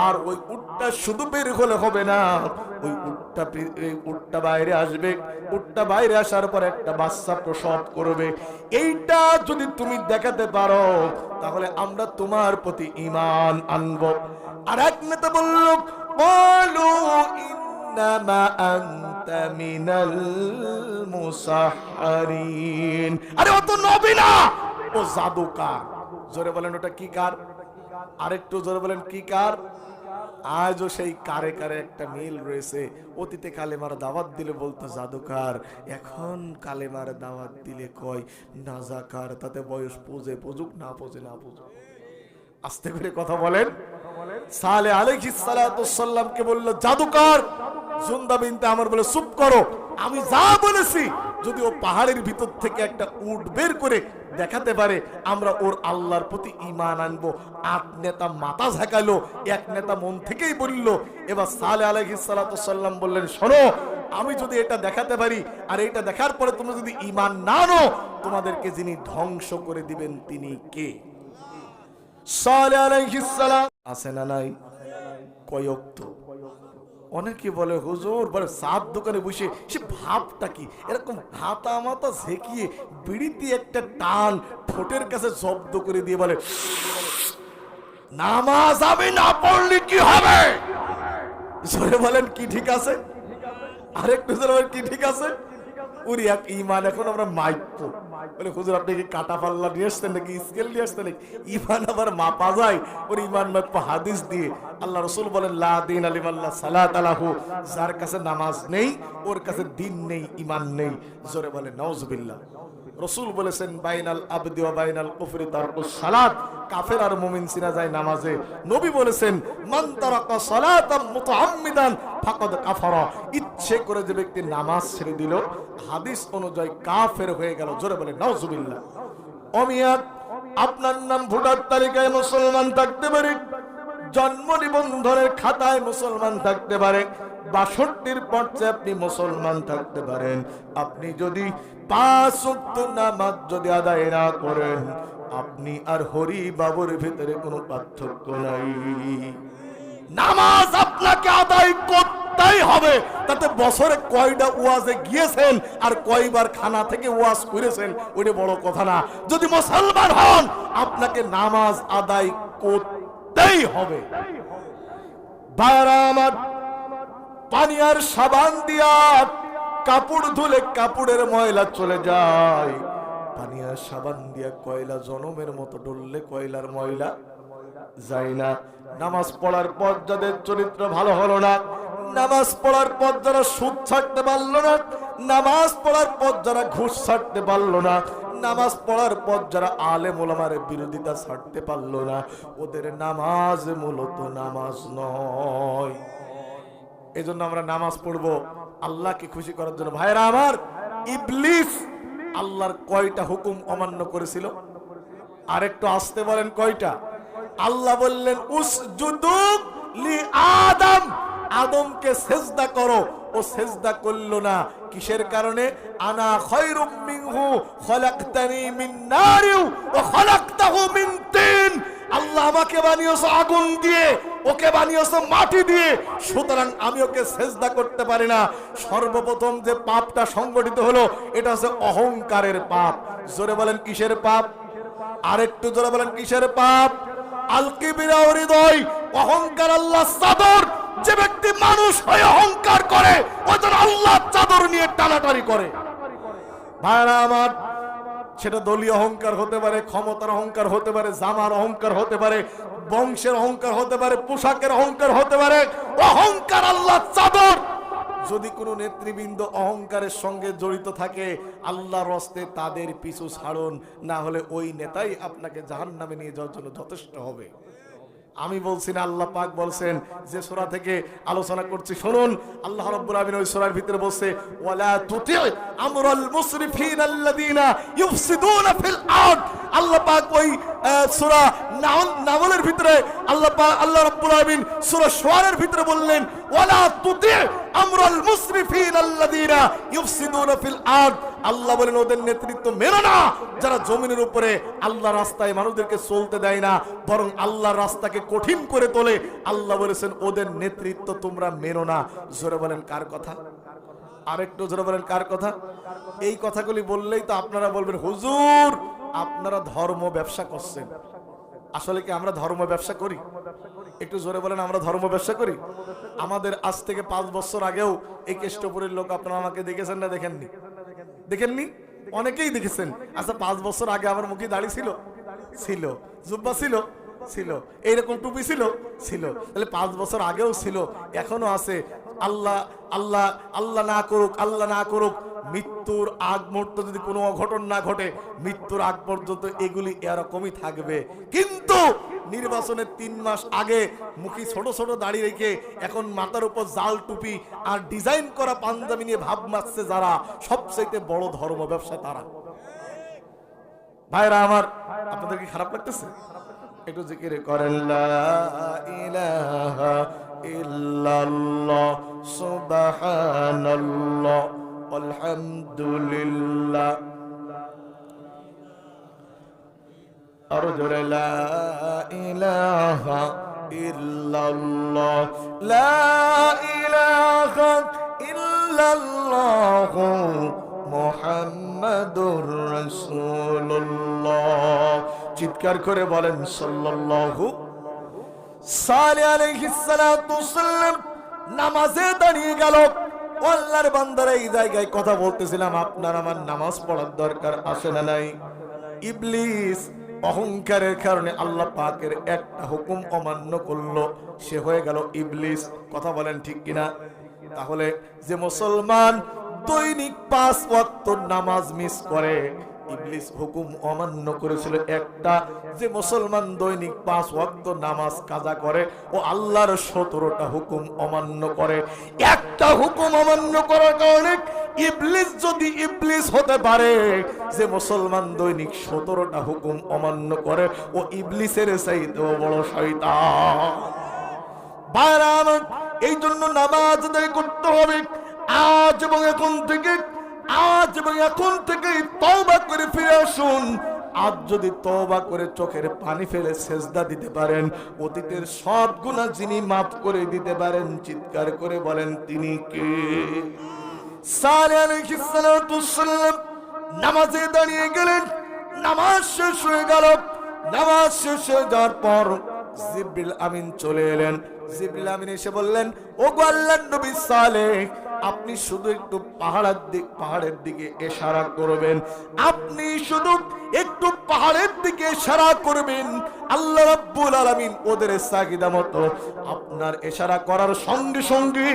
আর ওই উটটা শুধু বের হলে হবে না, ওই উটটা বাইরে আসবে, উটটা বাইরে আসার পর একটা বাচ্চা প্রসব করবে, এইটা যদি তুমি দেখাতে পারো তাহলে আমরা তোমার প্রতি ঈমান আনবো। আর এক নেতা বলল, বলো ইন্নামা আনতা মিনাল মুসাহহারিন। আরে ও তো নবী না, ও জাদুকার। জোরে বলেন ওটা কি কার? আরেকটু জোরে বলেন কি কার? আজও সেই কারে কারে একটা মিল রয়েছে। অতীতে কালেমার দাওয়াত দিলে বলতো জাদুকার, এখন কালেমার দাওয়াত দিলে কয় নাজাকার। তাতে বয়স পুজে পুজুক, না পুজে না পুজুক। আস্তে করে কথা বলেন। সালে আলাইহিস সালাতু সাল্লামকে বলল জাদুকার। জুন্দা বিনতে আমর বলে, চুপ করো, আমি যা বলেছি যদি ও পাহাড়ের ভিতর থেকে একটা উট বের করে দেখাতে পারে আমরা ওর আল্লাহর প্রতি ঈমান আনবো। 8 নেতা মাথা ঝাঁকালো, এক নেতা মন থেকেই বলল। এবার সালে আলাইহিস সালাতু সাল্লাম বললেন, শোনো, আমি যদি এটা দেখাতে পারি আর এটা দেখার পরে তোমরা যদি ঈমান না আনো, তোমাদেরকে যিনি ধ্বংস করে দিবেন তিনি কে? সালে আলাইহিস সালাম আছে না নাই? কয়ক্ত? অনেকে বলে হুজুর বলে সাত দোকানে বসে সে ভাবটা কি, এরকম হাতা মাথা ঝেঁকিয়ে বিড়িতে একটা টান ঠোঁটের কাছে জব্দ করে দিয়ে বলে, নামাজ আমি না পড়লে কি হবে? জোরে বলেন কি ঠিক আছে? আরেকটু জোরে বলেন কি ঠিক আছে? উরি এক ঈমান এখন আমরা মাইপো বলে, হুজুর আপনি কি কাটা পাল্লা নিয়ে আসতেন নাকি স্কেল নিয়ে আসতেন নাকি? ঈমান আবার মাপা যায়, ওর ঈমান মাপা হাদিস দিয়ে। আল্লাহ রাসূল বলেন, লা দীন আলিমাল্লাহ সালাত আলাহু, যার কাছে নামাজ নেই ওর কাছে দিন নেই, ঈমান নেই। জোরে বলে নাউজুবিল্লাহ। রাসূল বলেছেন, বাইনাল আবদি ওয়া বাইনাল কুফরি তারকুস সালাত, কাফের আর মুমিন চিনা যায় নামাজে। নবী বলেছেন, মান তারাকা সালাতাম মুতাআম্মিদান ফাকাদ কাফারা, ইচ্ছে করে যে ব্যক্তি নামাজ ছেড়ে দিল হাদিস অনুযায়ী কাফের হয়ে গেল। জোরে বলে নাউজুবিল্লাহ। অমিয়াদ, আপনার নাম ভোটার তালিকায় মুসলমান থাকতে পারে, জন্ম নিবন্ধনের খাতায় মুসলমান থাকতে পারে, ৬২-র পর্যায়ে আপনি মুসলমান থাকতে পারেন, আপনি যদি 5 ওয়াক্ত নামাজ যদি আদায় না করেন, আপনি আর হরি বাবুর ভিতরে কোনো পার্থক্য নাই। নামাজ আপনাকে আদায় করতেই হবে। তাতে বছরে কয়টা ওয়াজে গিয়েছেন আর কয়বার খানা থেকে ওয়াজ করেছেন ওইটা বড় কথা না। যদি মুসলমান হন আপনাকে নামাজ আদায় করতেই হবে। আমার পানি আর সাবান দিয়া কাপড় ধুলে কাপড়ের ময়লা চলে যায়, পানি আর সাবান দিয়া কয়লা জনমের মতো ডললে কয়লার ময়লা যায় না। নামাজ পড়ার পর যাদের চরিত্র ভালো হলো না, নামাজ পড়ার পর যারা সুদ ছাড়তে পারলো না, নামাজ পড়ার পর যারা ঘুষ ছাড়তে পারলো না, নামাজ পড়ার পর যারা আলেম ওলামার বিরোধিতা ছাড়তে পারলো না, ওদের নামাজ মূলত নামাজ নয়। এই জন্য আমরা নামাজ পড়বো আল্লাহকে খুশি করার জন্য। ভাইরা আমার, ইবলিস আল্লাহর কয়টা হুকুম অমান্য করেছিল? আর একটু আসতে বলেন কয়টা? আল্লাহ বললেন উসজুদু লি আদম, আদমকে সেজদা করো, ও সেজদা করলো না। কিসের কারণে? আনা খায়রুম মিনহু খলাকতানি মিন নারি ওয়া খলাকতাহু মিন তিন, আল্লাহ আমাকে বানিয়েছো আগুন দিয়ে, ওকে বানিয়েছো মাটি দিয়ে, সুতরাং আমি ওকে সেজদা করতে পারি না। সর্বপ্রথম যে পাপটা সংগঠিত হলো এটা হচ্ছে অহংকারের পাপ। জোরে বলেন কিসের পাপ? আরেকটু জোরে বলেন কিসের পাপ? আল কিবরিয়া হৃদয়, অহংকার আল্লাহর চাদর। যে ব্যক্তি মানুষ হয়ে অহংকার করে ও যেন আল্লাহর চাদর নিয়ে টানাটানি করে। ভাইরা আমার, সেটা দলীয় অহংকার হতে পারে, ক্ষমতার অহংকার হতে পারে, জামার অহংকার হতে পারে, বংশের অহংকার হতে পারে, পোশাকের অহংকার হতে পারে। অহংকার আল্লাহর চাদর। যদি কোনো নেতৃবৃন্দ অহংকারের সঙ্গে জড়িত থাকে, আল্লাহর রাস্তে তাদের পিছু ছাড়ুন, না হলে ওই নেতাই আপনাকে জাহান্নামে নিয়ে যাওয়ার জন্য যথেষ্ট হবে। আমি বলছি না, আল্লাহ পাক বলছেন। যে সূরা থেকে আলোচনা করছি শুনুন, আল্লাহ রাব্বুল আলামিন ওই সূরার ভিতরে বলছে, ওয়ালা তুতি আমরাল মুসরিফিন আল্লাযিনা ইউফসিদুনা ফিল আরদ। আল্লাহ পাক ওই সূরা নামলের ভিতরে আল্লাহ রাব্বুল আলামিন সূরা শুআরার ভিতরে বললেন, ওয়ালা তুতি আমরাল মুসরিফিন আল্লাযিনা ইউফসিদুনা ফিল আরদ। আল্লাহ বলেন, ওদের নেতৃত্ব মেনো না যারা জমিনের উপরে আল্লাহর রাস্তায় মানুষদেরকে চলতে দেয় না, বরং আল্লাহর রাস্তাকে কঠিন করে তোলে। আল্লাহ বলেছেন ওদের নেতৃত্ব তোমরা মেনো না। জোরে বলেন কার কথা? আরেকটু জোরে বলেন কার কথা? এই কথাগুলি বললেই তো আপনারা বলবেন, হুজুর আপনারা ধর্ম ব্যবসা করছেন। আসলে কি আমরা ধর্ম ব্যবসা করি? একটু জোরে বলেন, আমরা ধর্ম ব্যবসা করি? আমাদের আজ থেকে 5 বছর আগেও এই কেষ্টপুরের লোক আপনারা আমাকে দেখেছেন না দেখেননি? দেখেননি? অনেকেই দেখেছেন। আচ্ছা 5 বছর আগে আমার মুখে দাড়ি ছিল? ছিল। জুব্বা ছিল? ছিল। এইরকম টুপি ছিল? ছিল। তাহলে 5 বছর আগেও ছিল, এখনো আছে। আল্লাহ আল্লাহ আল্লাহ না করুক, আল্লাহ না করুক, মৃত্যুর আগ মুহূর্তে যদি কোনো অঘটন না ঘটে, মৃত্যুর আগ পর্যন্ত এগুলি এরকমই থাকবে। কিন্তু নির্বাচনের 3 মাস আগে মুখে ছোট ছোট দাড়ি রেখে এখন মাথার উপর জাল টুপি আর ডিজাইন করা পাঞ্জাবি নিয়ে ভাব মারছে যারা, সবচেয়ে বড় ধর্ম ব্যবসা তারা। ভাইরা আমার, আপনাদের কি খারাপ লাগতেছে? একটু জিকির করেন, লা ইলাহা ইল্লাল্লাহ সুবহানাল্লাহ আলহামদুলিল্লাহ। আর জোরে, লা ইলাহা ইল্লাল্লাহ, লা ইলাহা ইল্লাল্লাহ মুহাম্মাদুর রাসূলুল্লাহ। চিৎকার করে বলেন সাল্লাল্লাহু আলাইহিস সালাতু ওয়াসসালাম। নামাজে দাঁড়িয়ে গেল। আল্লাহর বান্দারা, এই জায়গায় কথা বলতেছিলাম, আপনার আমার নামাজ পড়ার দরকার আছে না নাই? ইবলিস অহংকারের কারণে আল্লাহ পাকের একটা হুকুম অমান্য করলো, সে হয়ে গেল ইবলিস। কথা বলেন ঠিক কিনা? তাহলে যে মুসলমান দৈনিক 5 ওয়াক্ত নামাজ মিস করে, ইবলিস হুকুম অমান্য করেছিল একটা। যে মুসলমান দৈনিক 5 ওয়াক্ত নামাজ কাজা করে, ও আল্লাহর 17টা হুকুম অমান্য করে। একটা হুকুম অমান্য করার কারণে ইবলিস যদি ইবলিস হতে পারে, যে মুসলমান দৈনিক 17টা হুকুম অমান্য করে, ও ইবলিসের চাইতেও বড় শয়তান। ভাইরা আমার, এই জন্য নামাজ আদায় করতে হবে। আজ এবং এখন থেকে তওবা করে ফিরে আসুন। আজ যদি তওবা করে চোখের পানি ফেলে সেজদা দিতে পারেন, অতীতের সব গুনাহ যিনি মাফ করে দিতে পারেন, চিৎকার করে বলেন তিনি কে? সালে আলাইহিস সালাতু ওয়াসসালাম নামাজে দাঁড়িয়ে গেলেন। নামাজ শেষ হয়ে গেল। নামাজ শেষ হয়ে যাওয়ার পর জিবরিল আমিন চলে এলেন। জিবরিল আমিন এসে বললেন, ওগো আল্লাহর নবী সালেহ, আপনি শুধু একটু পাহাড়ের দিকে ইশারা করবেন। আপনি শুধু একটু পাহাড়ের দিকে ইশারা করবেন। আল্লাহ রাব্বুল আলামিন ওদের সাকিদা মতো আপনার ইশারা করার সঙ্গে সঙ্গে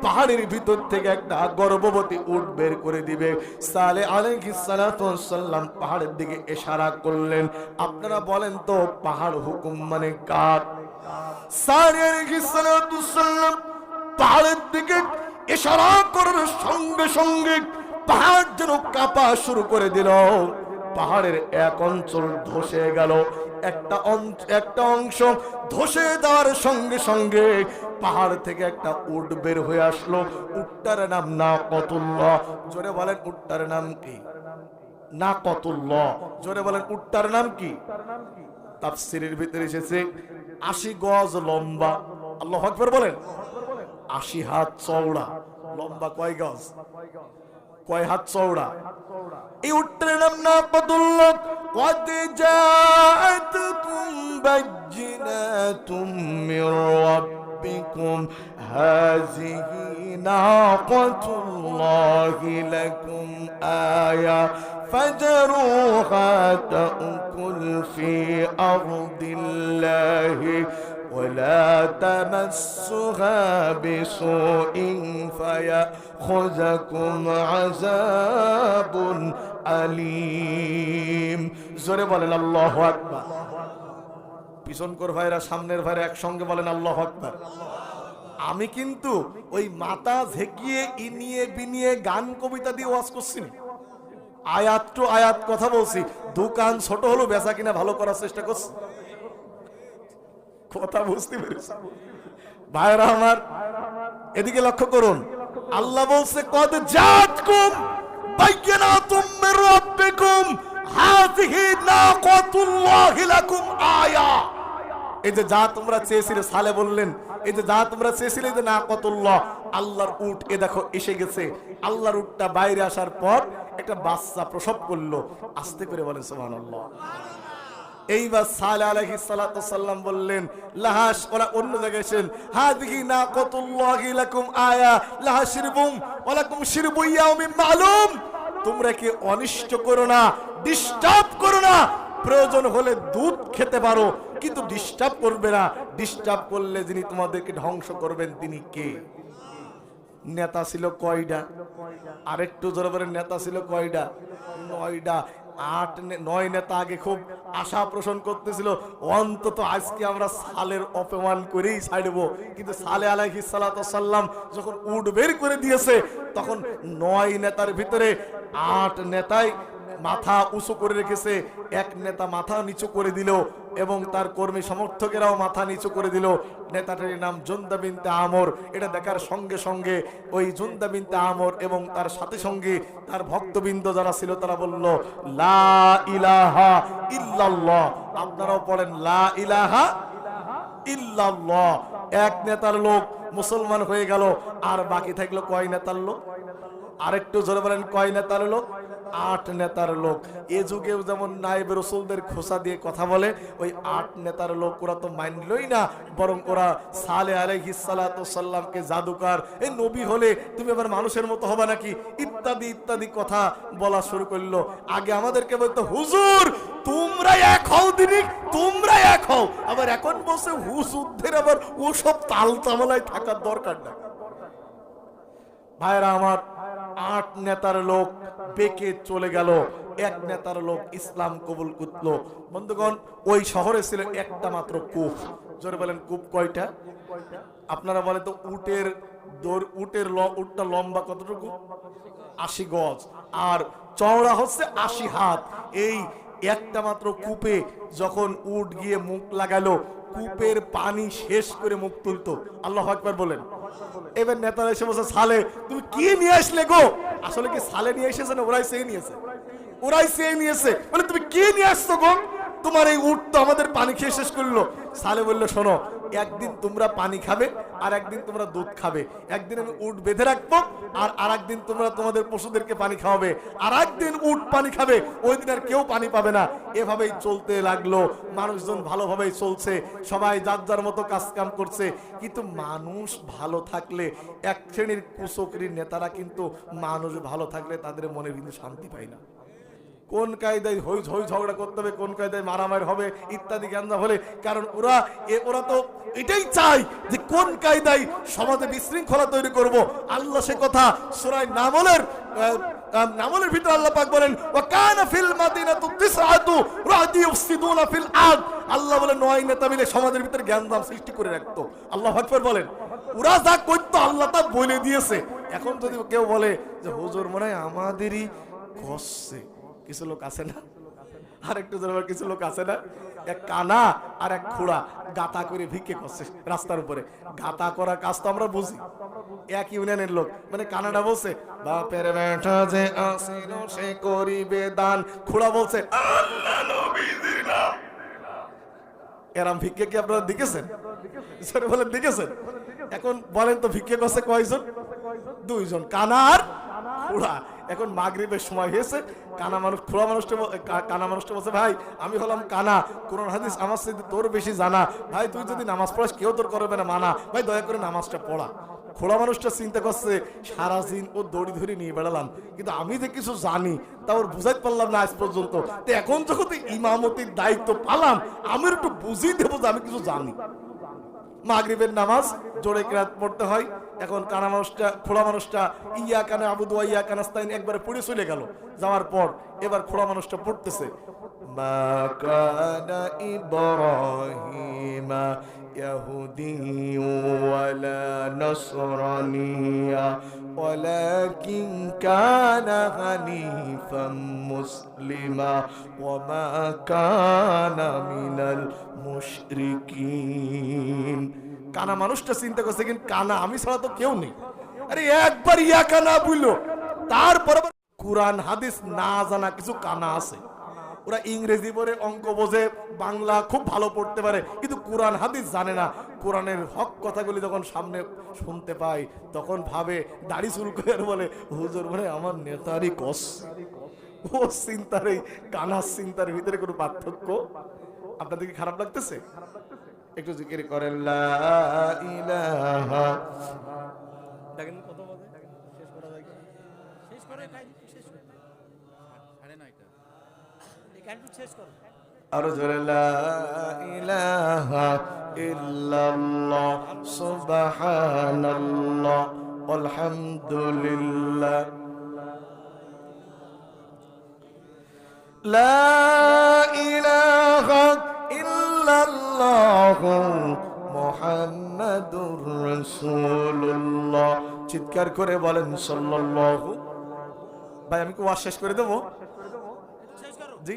পাহাড়ের ভিতর থেকে একটা গর্ভবতী উট বের করে দিবে। সালেহ আলাইহিস সালাতু ওয়াসসালাম পাহাড়ের দিকে ইশারা করলেন। আপনারা বলেন তো, পাহাড় হুকুম মানে কার? সালেহ আলাইহিস সালাতু ওয়াসসালাম পাহাড়ের দিকে ইশারা করার সঙ্গে সঙ্গে পাহাড় যেন কাঁপা শুরু করে দিল। পাহাড়ের এক অঞ্চল ধসে গেল। একটা অংশ ধসে যাওয়ার সঙ্গে সঙ্গে পাহাড় থেকে একটা উট বের হয়ে আসলো। উটটার নাম নাকাতুল্লাহ। জোরে বলেন, উটটার নাম কি? নাকাতুল্লাহ। জোরে বলেন, উটটার নাম কি? তাফসীরের ভিতরে এসেছে 80 গজ লম্বা। আল্লাহু আকবার বলেন। 80 হাত চওড়া। লম্বা কয় গজ? কয় হাত চওড়া? এই উটটার নাম নাকাতুল্লাহ। قد جاءتكم بينات من ربكم هذه নাকাতুল্লাহি লাকুম আয়া ফাজরুহা তাকুল ফি আরদিল্লাহি ولا تمسها بسوء فيأخذكم عذاب أليم জোরে বলেন আল্লাহু আকবার। পিছনকর ভাইরা সামনের ভাইরা একসঙ্গে বলেন আল্লাহু আকবার। আমি কিন্তু ওই মাথা ঝেঁকিয়ে ইনিয়ে বিনিয়ে গান কবিতা দিয়ে ওয়াজ করছি না, আয়াত টু আয়াত কথা বলছি। দোকান ছোট হলো বেচা কিনা ভালো করার চেষ্টা করছি। কথা বুঝতে পেরেছি ভাইরা আমার? এদিকে লক্ষ্য করুন, আল্লাহ বলছে কদ জাতকুম বাইয়িনাতুম মির রাব্বিকুম হাযিহি নাকাতুল্লাহি লাকুম আয়া। এই যে যা তোমরা চেয়েছিলে, সালে বললেন এই যে যা তোমরা চেয়েছিলে যে নাকাতুল্লাহ, আল্লাহর উট, এ দেখো এসে গেছে। আল্লাহর উটটা বাইরে আসার পর একটা বাচ্চা প্রসব করলো। আস্তে করে বলেন সুবহানাল্লাহ। এইবার সালেহ আলাইহিস সালাতু সাল্লাম বললেন লাহাস, ওরা অন্য জায়গায় এসেন, হাযিহি নাকাতুল্লাহি লাকুম আয়া লাহা শিরবুম ওয়া লাকুম শিরবু ইয়াউমিন মালুম। তোমরা কি অনিষ্ট করো না, ডিস্টার্ব করো না, প্রয়োজন হলে দুধ খেতে পারো কিন্তু ডিস্টার্ব করবে না। ডিস্টার্ব করলে যিনি তোমাদেরকে ধ্বংস করবেন তিনি কে? নেতা ছিল কয়টা? আরেকটু জোরে বলেন, নেতা ছিল কয়টা? 9টা। 8-9 নেতা আগে খুব আশা পোষণ করতেছিল অন্তত আজকে আমরা সালের অপমান করেই ছাড়বো, কিন্তু সালেহ আলাইহিস সালাতু সাল্লাম যখন উট বের করে দিয়েছে তখন 9 নেতার ভিতরে 8 নেতাই মাথা উঁচু করে রেখেছে, এক নেতা মাথা নিচু করে দিল এবং তার কর্মী সমর্থকেরাও মাথা নিচু করে দিল। নেতাটির নাম জুনদা বিনতে আমর। এটা দেখার সঙ্গে সঙ্গে ওই জুনদা বিনতে আমর এবং তার সাথে সঙ্গে তার ভক্তবৃন্দ যারা ছিল তারা বলল লা ইলাহা ইল্লাল্লাহ। আপনারাও পড়েন লা ইলাহা ইল্লাল্লাহ। এক নেতার লোক মুসলমান হয়ে গেল, আর বাকি থাকলো কয় নেতার লোক? আরেকটু জোরে বলেন, কয় নেতার লোক? 8 নেতার লোক। এ যুগেও যেমন নায়েব রাসূলদের খোসা দিয়ে কথা বলে, ওই 8 নেতার লোক ওরা তো মানলই না, বরং ওরা সালেহ আলাইহিস সালাতু সাল্লামকে জাদুকর, এই নবী হলে তুমি আবার মানুষের মতো হবে নাকি, ইত্যাদি ইত্যাদি কথা বলা শুরু করলো। আগে আমাদেরকে বলতো হুজুর তোমরা এক হও, দিনী তোমরা এক হও, আবার এখন বসে হুজুরদের আবার ওসব তাল তামালায় থাকার দরকার না। ভাইরা আমার, 8 নেতার লোক বেঁকে চলে গেল, এক নেতার লোক ইসলাম কবুল করলো। বন্ধুগণ, ওই শহরে ছিল একটা মাত্র কূপ। জোরে বলেন কূপ কয়টা? আপনারা বলেন তো উটটা লম্বা কতটুকু? 80 গজ, আর চওড়া হচ্ছে 80 হাত। এই একটা মাত্র কূপে যখন উট গিয়ে মুখ লাগালো, কূপের পানি শেষ করে মুখ তুলতো। আল্লাহু আকবার বলেন। এবার নেতারা এসে বলছে সালে তুমি কি নিয়ে আসলে গো? আসলে কি সালে নিয়ে এসেছে না ওরাই সেই নিয়েছে? ওরাই সেই নিয়েছে। বলে তুমি কি নিয়ে আসছো গো? তোমার এই উট তো আমাদের পানি খেয়ে শেষ করলো। সালে বললো শোনো, একদিন তোমরা পানি খাবে আর একদিন তোমরা দুধ খাবে। একদিন আমি উট বেঁধে রাখবো আর আরেকদিন তোমরা তোমাদের পশুদেরকে পানি খাওয়াবে, আর একদিন উট পানি খাবে, ওই দিন আর কেউ পানি পাবে না। এভাবেই চলতে লাগলো। মানুষজন ভালোভাবেই চলছে, সবাই যার যার মতো কাজ কাম করছে। কিন্তু মানুষ ভালো থাকলে, এক শ্রেণীর কুচক্রীর নেতারা কিন্তু মানুষ ভালো থাকলে তাদের মনে কিন্তু শান্তি পায় না। কোন কায়দায় হই ঝগড়া করতে হবে, কোন কায়দায় মারামারি হবে ইত্যাদি গ্যাঞ্জাম হলে, কারণ ওরা তো এটাই চায় যে কোন কায়দায় সমাজে বিশৃঙ্খলা তৈরি করব। আল্লাহ সে কথা সূরা নামলের ভিতরে আল্লাহ পাক বলেন ওয়া কানা ফিল মাদিনাতু তিসআতু রাদি ইফসিদুনা ফিল আরদ। আল্লাহ বলে 9 নেতা মিলে সমাজের ভিতরে গ্যাঞ্জাম সৃষ্টি করে রাখতো। আল্লাহু আকবার বলেন। ওরা যা করতো আল্লাহ তা বলে দিয়েছে। এখন যদি কেউ বলে যে হুজুর মনে হয় আমাদেরই কষ্টে, কিছু লোক আছে না, আর একটু কিছু লোক আছে না, এক কানা আর এক খুড়া গাতা করে ভিক্ষে করছে রাস্তার উপরে। গাতা করা কাজ তো আমরা বুঝি, এক ইউনিয়নের লোক। মানে কানাডা বলছে বাপের বেটা যে আসিল সে করিবে দান, খুড়া বলছে আল্লাহ নবীজির নাম। এরম ভিক্ষে কি আপনারা দেখেছেন? বলেন দেখেছেন? এখন বলেন তো ভিক্ষে করছে কয়জন? 2 জন, কানা আর খুড়া। এখন মাগরিবের সময় হয়েছে, কানা মানুষটা বলছে ভাই আমি হলাম কানা, কোরআন হাদিস আমার সাথে তোর বেশি জানা, ভাই তুই যদি নামাজ পড়াস কেউ তোর করবে না মানা, ভাই দয়া করে নামাজটা পড়া। খোলা মানুষটা চিন্তা করছে সারা দিন ও দড়ি ধরে নিয়ে বেড়ালাম, কিন্তু আমি যে কিছু জানি তা ওর বুঝাইতে পারলাম না আজ পর্যন্ত। তো এখন যখন ইমামতির দায়িত্ব পালাম, আমি একটু বুঝিয়ে দেবো যে আমি কিছু জানি। মাগরিবের নামাজ জোরে কিরাত পড়তে হয়। এখন কানা মানুষটা, খোলা মানুষটা ইয়া কানা আবুদু ওয়া ইয়া কানা নাস্তাইন একবারে পড়ে চলে গেল। যাওয়ার পর এবার খোলা মানুষটা পড়তেছে, মা কানা ইব্রাহিমা ইয়াহুদিয়্যু ওয়ালা নাসরানিয়্যা ওয়ালাকিন কানা হানিফাম মুসলিমা ওয়া মা কানা মিনাল মুশরিকিন। কানা মানুষটা চিন্তা করছে, কিন্তু কানা আমি ছাড়া তো কেউ নেই। আরে একবার ইয়া কানা বললো, তারপর কুরআন হাদিস না জানা কিছু কানা আছে। ওরা ইংরেজি পড়ে, অঙ্ক বোঝে, বাংলা খুব ভালো পড়তে পারে, কিন্তু কোরআন হাদিস জানে না। কোরআনের হক কথাগুলি যখন সামনে শুনতে পায় তখন ভাবে, দাড়ি চুল করে বলে, হুজুর মানে আমার নেতারই কস। ও চিন্তার, এই কানার চিন্তার ভিতরে কোনো পার্থক্য আপনাদের কি খারাপ লাগতেছে? একটু জিকির করেন লা ইলাহা। দেখেন কত বাজে, শেষ করা যায়, শেষ করে খাই, শেষ করে 9:30টা একটু শেষ করো। আর জোরে লা ইলাহা ইল্লাল্লাহ সুবহানাল্লাহ আলহামদুলিল্লাহ লা ইলাহা ইল্লাল্লাহ মুহাম্মাদুর রাসূলুল্লাহ। চিৎকার করে বলেন সাল্লাল্লাহু। ভাই আমি কি ওয়াজ শেষ করে দেব? জি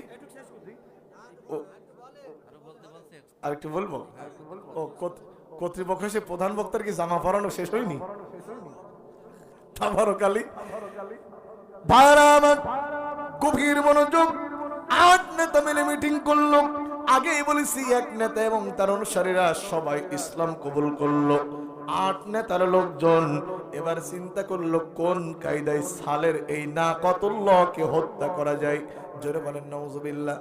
আর একটু বলবো। ও কর্তৃপক্ষ এসে প্রধান বক্তার কি জামা পরানো শেষ হয়নি? তাবারকালি ভাইরা আমার, গভীর মনোযোগ। 8 নেতা মিলে মিটিং করলো। আগেই বলেছি এক নেতা এবং তার অনুসারীরা সবাই ইসলাম কবুল করলো। 8 নেতার লোকজন এবার চিন্তা করলো কোন কায়দায় সালের এই নাকাতুল্লাহকে হত্যা করা যায়। জোরে বলেন নাউজুবিল্লাহ।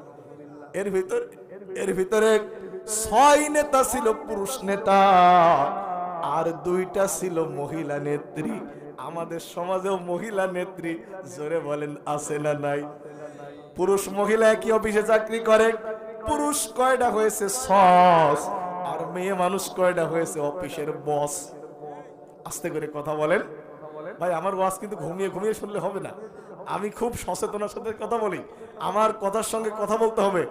এর ভিতরে 6 নেতা ছিল পুরুষ নেতা আর 2টা ছিল মহিলা নেত্রী। আমাদের সমাজেও মহিলা নেত্রী জোরে বলেন আছে না নাই? পুরুষ মহিলা একই অফিসে চাকরি করে। পুরুষ কয়টা হয়েছে সস, আর মেয়ে মানুষ কয়টা হয়েছে অফিসের বস। আস্তে করে কথা বলেন ভাই। আমার ওয়াজ কিন্তু ঘুমিয়ে ঘুমিয়ে শুনলে হবে না। আমি খুব সচেতনার সাথে কথা বলি, আমার কথার সঙ্গে কথা বলতে হবে।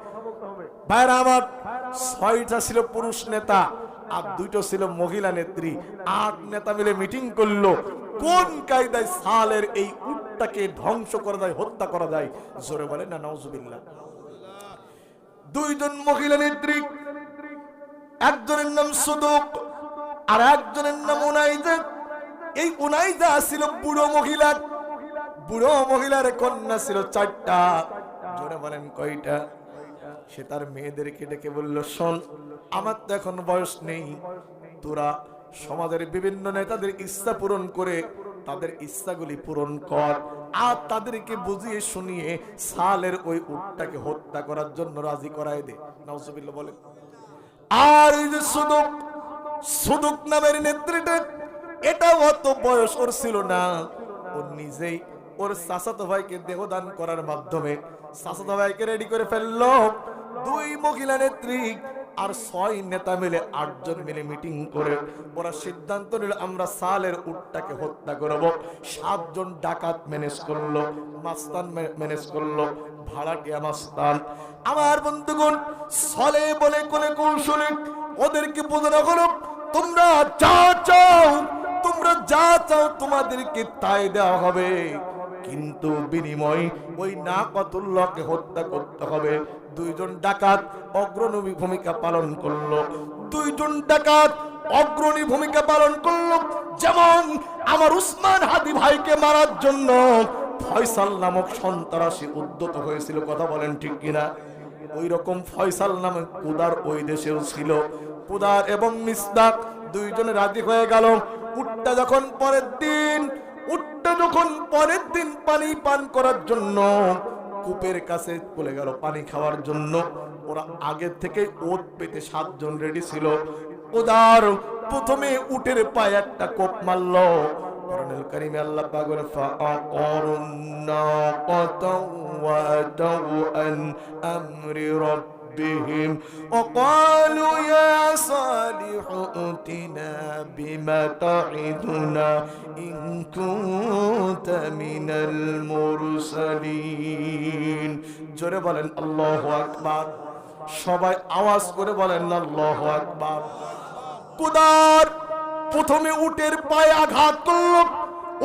ভাইরা আমার, 6টা ছিল পুরুষ নেতা আর 2টো ছিল মহিলা নেত্রী। 8 নেতা মিলে মিটিং করলো কোন কায়দায় সালের এই উটটাকে ধ্বংস করা যায়, হত্যা করা যায়। জোরে বলেন না নাউজুবিল্লাহ। 2 জন মহিলা নেত্রী, একজনের নাম সুদুক আর একজনের নাম উনাইজা। এই উনাইজা ছিল বুড়ো মহিলা। বুড়ো মহিলার কন্যা ছিল 4টা। জোরে বলেন কয়টা? সে তার মেয়েদেরকে ডেকে বলল, শোন, আমার তো এখন বয়স নেই, তোরা সমাজের বিভিন্ন নেতাদের ইচ্ছা পূরণ করে তাদের ইচ্ছাগুলি পূরণ কর, আর তাদেরকে বুঝিয়ে শুনিয়ে সালের ওই উটটাকে হত্যা করার জন্য রাজি করায় দে। নাউজুবিল্লাহ বলেন। আর এই যে সুদুক নামের নেত্রীটা, এটা অত বয়স ওর ছিল না। ও নিজেই ওর চাচাতো ভাইকে দেহদান করার মাধ্যমে চাচাতো ভাইকে রেডি করে ফেললো। 2 মহিলা নেত্রী আর 6 নেতা মিলে 8 জন মিলে মিটিং করে ওরা সিদ্ধান্ত নিল আমরা সালের উটটাকে হত্যা করব। 7 জন ডাকাত ম্যানেজ করলো, মাস্তান ম্যানেজ করলো, ভাড়াটিয়া মাস্তান। আমার বন্ধুগণ, ছলে বলে কোলে কৌশলে ওদেরকে বোঝানো হলো, তোমরা যা চাও তোমাদেরকে তাই দেওয়া হবে, কিন্তু বিনিময় ওই নাকাতুল্লাহকে হত্যা করতে হবে। 2 জন ডাকাত অগ্রণী ভূমিকা পালন করলো। 2 জন ডাকাত অগ্রণী ভূমিকা পালন করলো। যেমন আমার উসমান হাদি ভাইকে মারার জন্য ফয়সাল নামক সন্ত্রাসী উদ্যত হয়েছিল, কথা বলেন ঠিক কিনা? ওই রকম ফয়সাল নামক কুদার ওই দেশেও ছিল। কুদার এবং মিসদাক 2 জনে রাজি হয়ে গেল। উটটা যখন পরের দিন পানি পান করার জন্য কূপের কাছে চলে গেল পানি খাওয়ার জন্য, ওরা আগে থেকে ওত পেতে 7 জন রেডি ছিল। উদার প্রথমে উটের পায়ে একটা কোপ মারলো। কোরআনুল কারীমে আল্লাহ পাক বলেন ফাআকারুন্না ওয়াতাউ আন আমরি রাব্বিহিম ওয়াকালু ইয়া সালিহু উতিনা বিমা তাইদুনা ইন কুনতা মিনাল মুরসালিন। জোরে বলেন আল্লাহু আকবার। সবাই আওয়াজ করে বলেন আল্লাহু আকবার। কুদার প্রথমে উটের পায়ে আঘাত করল,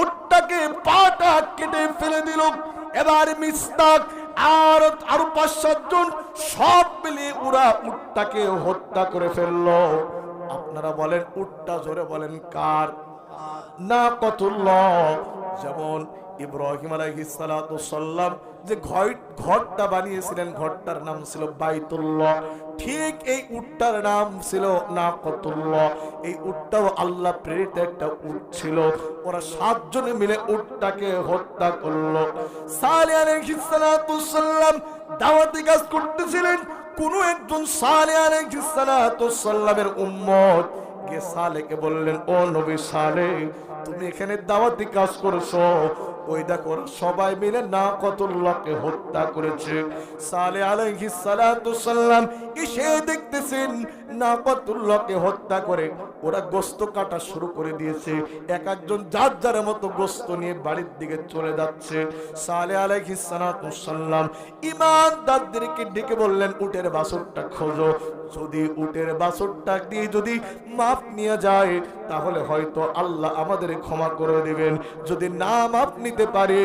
উটটাকে পাটা কেটে ফেলে দিল। এবার মিস্তাক আর আরো 5-7 জন সব মিলিয়ে ওরা উটটাকে হত্যা করে ফেললো। আপনারা বলেন উটটা, জোরে বলেন কার? নাকাতুল্লাহ। যেমন ইব্রাহিম আলাইহিস সালাতু সাল্লাম যে ঘরটা বানিয়েছিলেন, ঘরটার নাম ছিল বাইতুল্লাহ। ঠিক এই উটটার নাম ছিল নাকাতুল্লাহ। এই উটটাও আল্লাহ প্রেরিত একটা উট ছিল। ওরা 7 জনে মিলে উটটাকে হত্যা করলো। সালেহ আলাইহিস সালাতু সাল্লাম দাওয়াতি কাজ করতেছিলেন। কোন একজন সালেহ আলাইহিস সালাতু সাল্লামের উম্মত গিয়ে সালেহকে বললেন, ও নবী সালেহ, তুমি এখানে দাওয়াতি কাজ করছো, ওই দেখো সবাই মিলে নাকাতুল্লাহকে হত্যা করেছে। সালেহ আলাইহিস সালাতু সাল্লাম এসে দেখতেছেন নাকাতুল্লাহকে হত্যা করে ওরা গোশত কাটা শুরু করে দিয়েছে। এক একজন যার যার মতো গোশত নিয়ে বাড়ির দিকে চলে যাচ্ছে। সালেহ আলাইহিস সালাতু সাল্লাম ঈমানদারদেরকে ডেকে বললেন, উটের বাছুরটা খোঁজো। যদি উটের বাছুরটা দিয়ে যদি মাপ নিয়ে যায় তাহলে হয়তো আল্লাহ আমাদের ক্ষমা করে দিবেন। যদি না মাপ নিতে পারে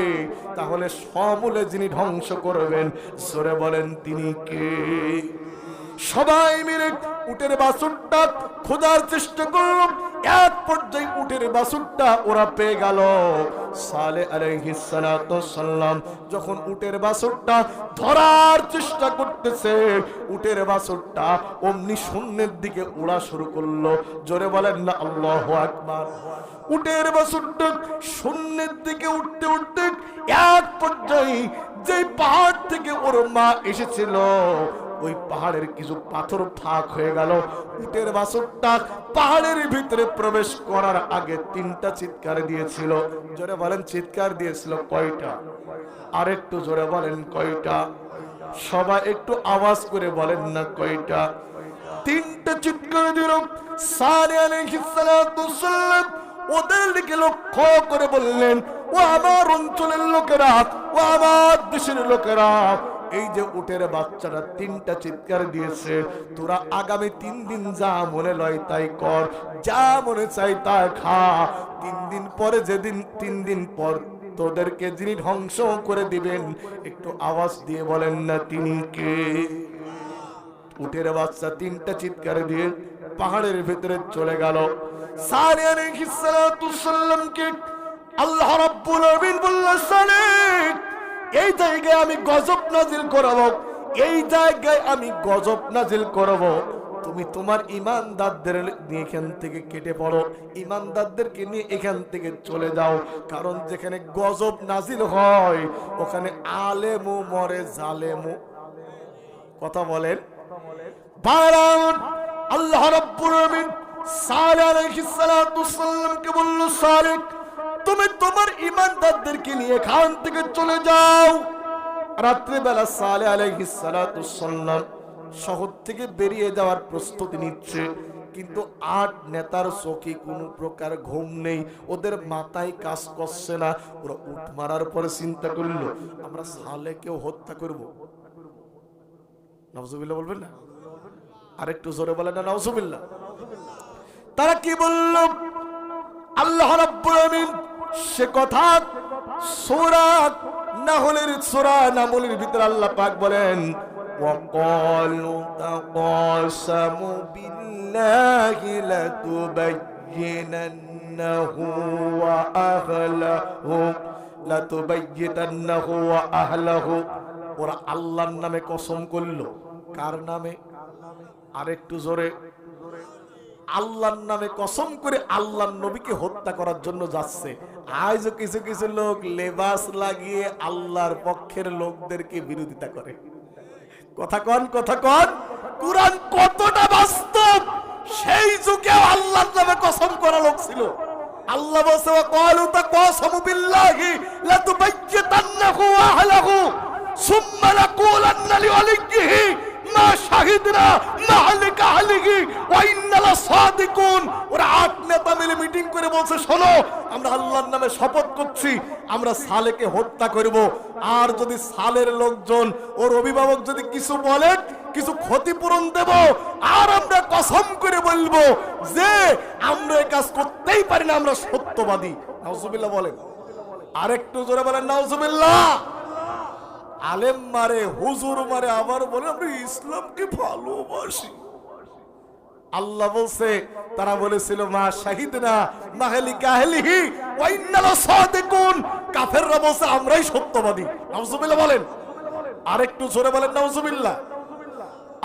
তাহলে সমূলে যিনি ধ্বংস করবেন, জোরে বলেন তিনি কে? সবাই মিলে উটের বাছুরটা খোঁজার চেষ্টা করল। এক পর্যায়ে উটের বাছুরটা ওরা পেয়ে গেল। সালেহ আলাইহিস সালাতু সাল্লাম যখন উটের বাছুরটা ধরার চেষ্টা করতেছে, উটের বাছুরটা অমনি শূন্যের দিকে উড়া শুরু করলো। জোরে বলেন না আল্লাহু আকবার। উটের বাছুরটা শূন্যের দিকে উঠতে উঠতে এক পর্যায়ে যে পাহাড় থেকে ওর মা এসেছিল ওই পাহাড়ের কিছু পাথর ফাঁক হয়ে গেল। উটের বাছুরটা পাহাড়ের ভিতরে প্রবেশ করার আগে 3টা চিৎকার দিয়েছিল। জোরে বলেন চিৎকার দিয়েছিল কয়টা? আরেকটু জোরে বলেন কয়টা? সবাই একটু আওয়াজ করে বলেন না কয়টা? 3টা চিৎকার দিল। সালেহ আলাইহিস সালাতু সাল্লাম ওদের দিকে লক্ষ্য করে বললেন, ও আমার অঞ্চলের লোকেরা, ও আমার দেশের লোকেরা, এই যে উটের বাচ্চারা 3টা চিৎকার দিয়েছে, তোরা আগামী 3 দিন যা মনে লয় তাই কর, যা মনে চাই তা খা। 3 দিন পরে যেদিন 3 দিন পর তোদেরকে যিনি ধ্বংস করে দিবেন, একটু আওয়াজ দিয়ে বলেন না তিনি কে? উটের বাচ্চা 3টা চিৎকার দিয়ে পাহাড়ের ভিতরে চলে গেল। সালেহ আলাইহিস সালাতু সাল্লামকে আল্লাহ রাব্বুল আলামিন বললেন, সালেহ, এই জায়গায় আমি গজব নাজিল করব, এই জায়গায় আমি গজব নাজিল করব। তুমি তোমার ঈমানদারদের নিয়ে এখান থেকে কেটে পড়ো, ঈমানদারদেরকে নিয়ে এখান থেকে চলে যাও। কারণ যেখানে গজব নাজিল হয় ওখানে আলেমও মরে, জালেমও। কথা বলেন। আল্লাহ রাব্বুল আলামিন সালেহ আলাইহিস সালাতু সাল্লামকে বলল, সালেহ, তুমি তোমার ঈমানদারদেরকে নিয়ে এখান থেকে চলে যাও। রাত্রিবেলা সালেহ আলাইহিস সালাতু সাল্লাম শহর থেকে বেরিয়ে যাওয়ার প্রস্তুতি নিচ্ছে, কিন্তু 8 নেতার চোখে কোনো প্রকার ঘুম নেই, ওদের মাথায় কাজ করছে না। ওরা উঠ মারার পরে চিন্তা করলো, আমরা সালেহকেও হত্যা করব। নাউজুবিল্লাহ বলবেন না? আরেকটু জোরে বলেন না নাউজুবিল্লাহ। তারা কি বলল? আল্লাহ রাব্বুল আলামিন সে কথা সূরা নাহলের সূরা নামলের ভিতরে আল্লাহ পাক বলেন, ওয়াকালু তাকাসামু বিল্লাহি লাতুবায়্যিনান্নাহু ওয়া আহলাহু লাতুবায়্যিনান্নাহু ওয়া আহলাহু। ওরা আল্লাহর নামে কসম করলো। কার নামে? আরেকটু জোরে। আল্লাহর নামে কসম করে আল্লাহর নবীকে হত্যা করার জন্য যাচ্ছে। আজও কিছু কিছু লোক লেবাস লাগিয়ে আল্লাহর পক্ষের লোকদেরকে বিরোধিতা করে। কথা কন, কথা কন। কুরআন কতটা বাস্তব সেই যুগ আল্লাহ বলছে ওয়াকালু তাকাসামু বিল্লাহি লাতুবাইয়িতান্নাহু ওয়া আহলাহু সুম্মা লাকুলান্না লিওয়ালিয়িহি মা শাহিদনা মাহলিকা আহলিহি ওয়া ইন্না লাসাদিকুন। ওরা 8 নেতা মিলে মিটিং করে বলছে শোনো, আমরা আল্লাহর নামে শপথ করছি আমরা সালেকে হত্যা করব, আর যদি সালের লোকজন ওর অভিভাবক যদি কিছু বলে কিছু ক্ষতিপূরণ দেব, আর আমরা কসম করে বলবো যে আমরা এই কাজ করতেই পারি না, আমরা সত্যবাদী। নাউজুবিল্লাহ বলেন, আরেকটু জোরে বলেন নাউজুবিল্লাহ। আলেম মারে, হুজুর মারে, আবার বলে আমরা ইসলামকে ভালোবাসি। আল্লাহ বলছে তারা বলেছিল মা শাহিদনা মাহলিকা আহলিহি ওয়া ইন্না লাসাদিকুন। কাফেররা বলছে আমরাই সত্যবাদী। নাউজুবিল্লাহ বলেন, আরেকটু জোরে বলেন নাউজুবিল্লাহ।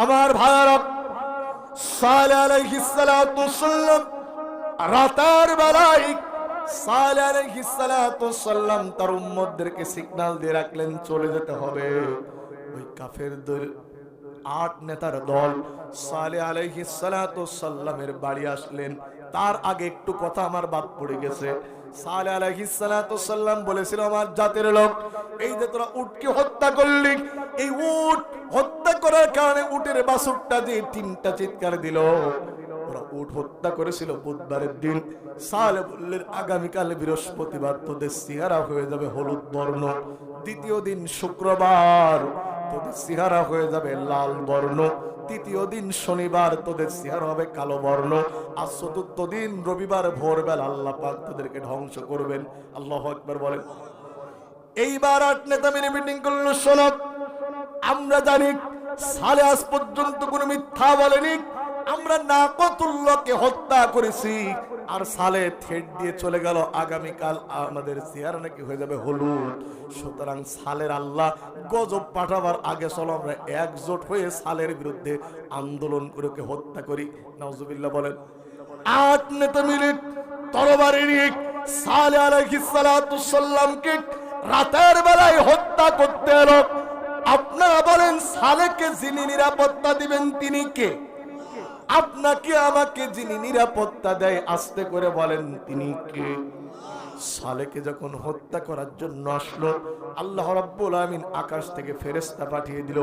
আমার ভাইরা, সালেহ আলাইহিস সালাতু ওয়াসসালাম রাতের বেলায় সালেহ আলাইহিস সালাতু ওয়াসসালাম তার উম্মতদেরকে সিগন্যাল দিয়ে রাখলেন চলে যেতে হবে। ওই কাফেরদের 8 নেতার দল সালেহ আলাইহিস সালাতু ওয়াসসালামের বাড়ি আসলেন। তার আগে একটু কথা আমার বাদ পড়ে গেছে। সালেহ আলাইহিস সালাতু ওয়াসসালাম বলেছিল আমার জাতের লোক, এই যে তোরা উটকে হত্যা করলি, এই উট হত্যা করার কারণে উটের বাছুরটা দিয়ে 3টা চিৎকার দিল। ওরা উট হত্যা করেছিল বুধবারের দিন। সালেহ বললেন আগামীকাল বৃহস্পতিবার তোদের চেহারা হয়ে যাবে হলুদ বর্ণ, দ্বিতীয় দিন শুক্রবার তোদের চেহারা হয়ে যাবে লাল বর্ণ, তৃতীয় দিন শনিবার তোদের চেহারা হবে কালো বর্ণ, আর চতুর্থ দিন রবিবার ভোরবেলা আল্লাহ পাক তোদেরকে ধ্বংস করবেন। আল্লাহু আকবার বলেন। এইবার 8 নেতা মিলে মিটিং করলো। শোনো, আমরা জানি সালেহ আজ পর্যন্ত কোনো মিথ্যা বলেনি। আমরা নাকাতুল্লাহকে হত্যা করেছি, আর সালেহ থ্রেট দিয়ে চলে গেল আগামীকাল আমাদের চেহারা নাকি হয়ে যাবে হলুদ। সুতরাং সালের আল্লাহ গজব পাঠাবার আগে চলো আমরা একজোট হয়ে সালের বিরুদ্ধে আন্দোলন করে ওকে হত্যা করি। নাউজুবিল্লাহ বলেন। 8 নেতা মিলে তরবারি নিয়ে সালেহ আলাইহিস সালাতু ওয়াসসালামকে রাতের বেলায় হত্যা করতে এলো। আপনারা বলেন সালেহকে যিনি নিরাপত্তা দিবেন তিনি কে? আপনাকে আমাকে যিনি নিরাপত্তা দেয় আস্তে করে বলেন তিনি কে? সালেহকে যখন হত্যা করার জন্য আসলো, আল্লাহ রাব্বুল আমিন আকাশ থেকে ফেরেশতা পাঠিয়ে দিল।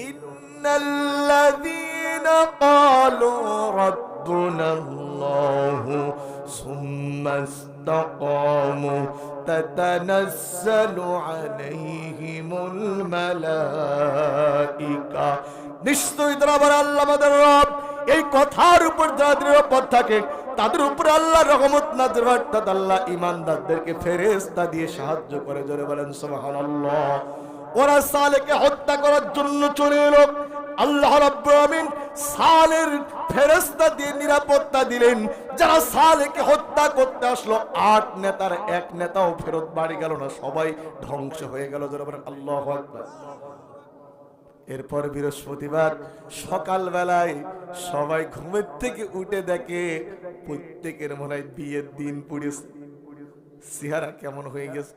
ইন্নাল্লাযীনা ক্বালু রাব্বুনাল্লাহু সুম্মা ইসতাকামু তাতানাজ্জালু আলাইহিমুল মালাইকা। নিশ্চয়ই তারা বলে আল্লাহ আমাদের রব। এই কথার উপর যারা দৃঢ়পদ থাকে তাদের উপর আল্লাহর রহমত নাযিল হয়, অর্থাৎ আল্লাহ ঈমানদারদেরকে ফেরেশতা দিয়ে সাহায্য করে। জোরে বলেন সুবহানাল্লাহ। ওরা সালেহকে হত্যা করার জন্য চলে এলো। আল্লাহ রাব্বুল আমিন সালের ফেরেশতা দিয়ে নিরাপত্তা দিলেন। যারা সালেহকে হত্যা করতে আসলো 8 নেতার 1 নেতাও ফেরত বাড়ি গেল না, সবাই ধ্বংস হয়ে গেল। জোরে বলেন আল্লাহু আকবার। এরপর বৃহস্পতিবার সকাল বেলায় সবাই ঘুমের থেকে উঠে দেখে প্রত্যেকের মনে হয় বিয়ের দিন পড়েছে। চেহারা কেমন হয়ে গেছে?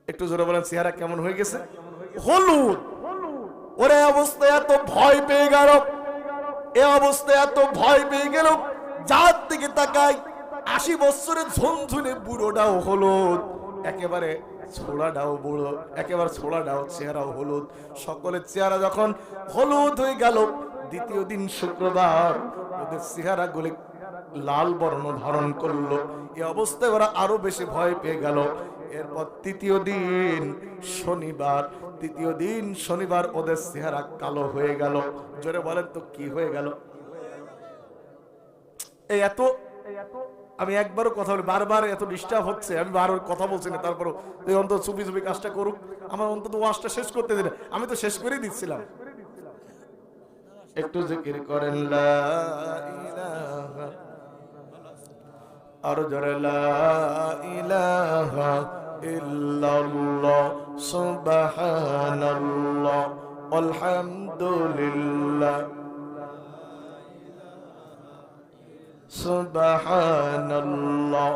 একটু জোরে বলেন, চেহারা কেমন হয়ে গেছে? হলুদ। ওরে অবস্থায় এত ভয় পেয়ে গেল, এ অবস্থায় এত ভয় পেয়ে গেল, যার দিকে তাকায় 80 বছরের ঝনঝনে বুড়োটাও হলুদ, একেবারে ছোড়াটাও বুড়ো, একেবারে ছোড়াটাও চেহারাও হলুদ। সকলের চেহারা যখন হলুদ হয়ে গেল, দ্বিতীয় দিন শুক্রবার ওদের চেহারা গুলি লাল বর্ণ ধারণ করলো। এই অবস্থায় ওরা আরো বেশি ভয় পেয়ে গেল। এরপর তৃতীয় দিন শনিবার ওদের চেহারা কালো হয়ে গেল। জোরে বলেন তো কি হয়ে গেল? এই এত আমি একবারও কথা বলি, বারবার এত ডিস্টার্ব হচ্ছে, আমি বারবার কথা বলছি না, তারপর অন্তত চুপি চুপি কাজটা করুক, আমার অন্তত ওয়াজটা শেষ করতে দিন। আমি তো শেষ করেই দিচ্ছিলাম। একটু জিকির করেন লা ইলাহা, আর জোরে লা ইলাহা ইল্লাল্লাহ সুবহানাল্লাহ আলহামদুলিল্লাহ সুবহানাল্লাহ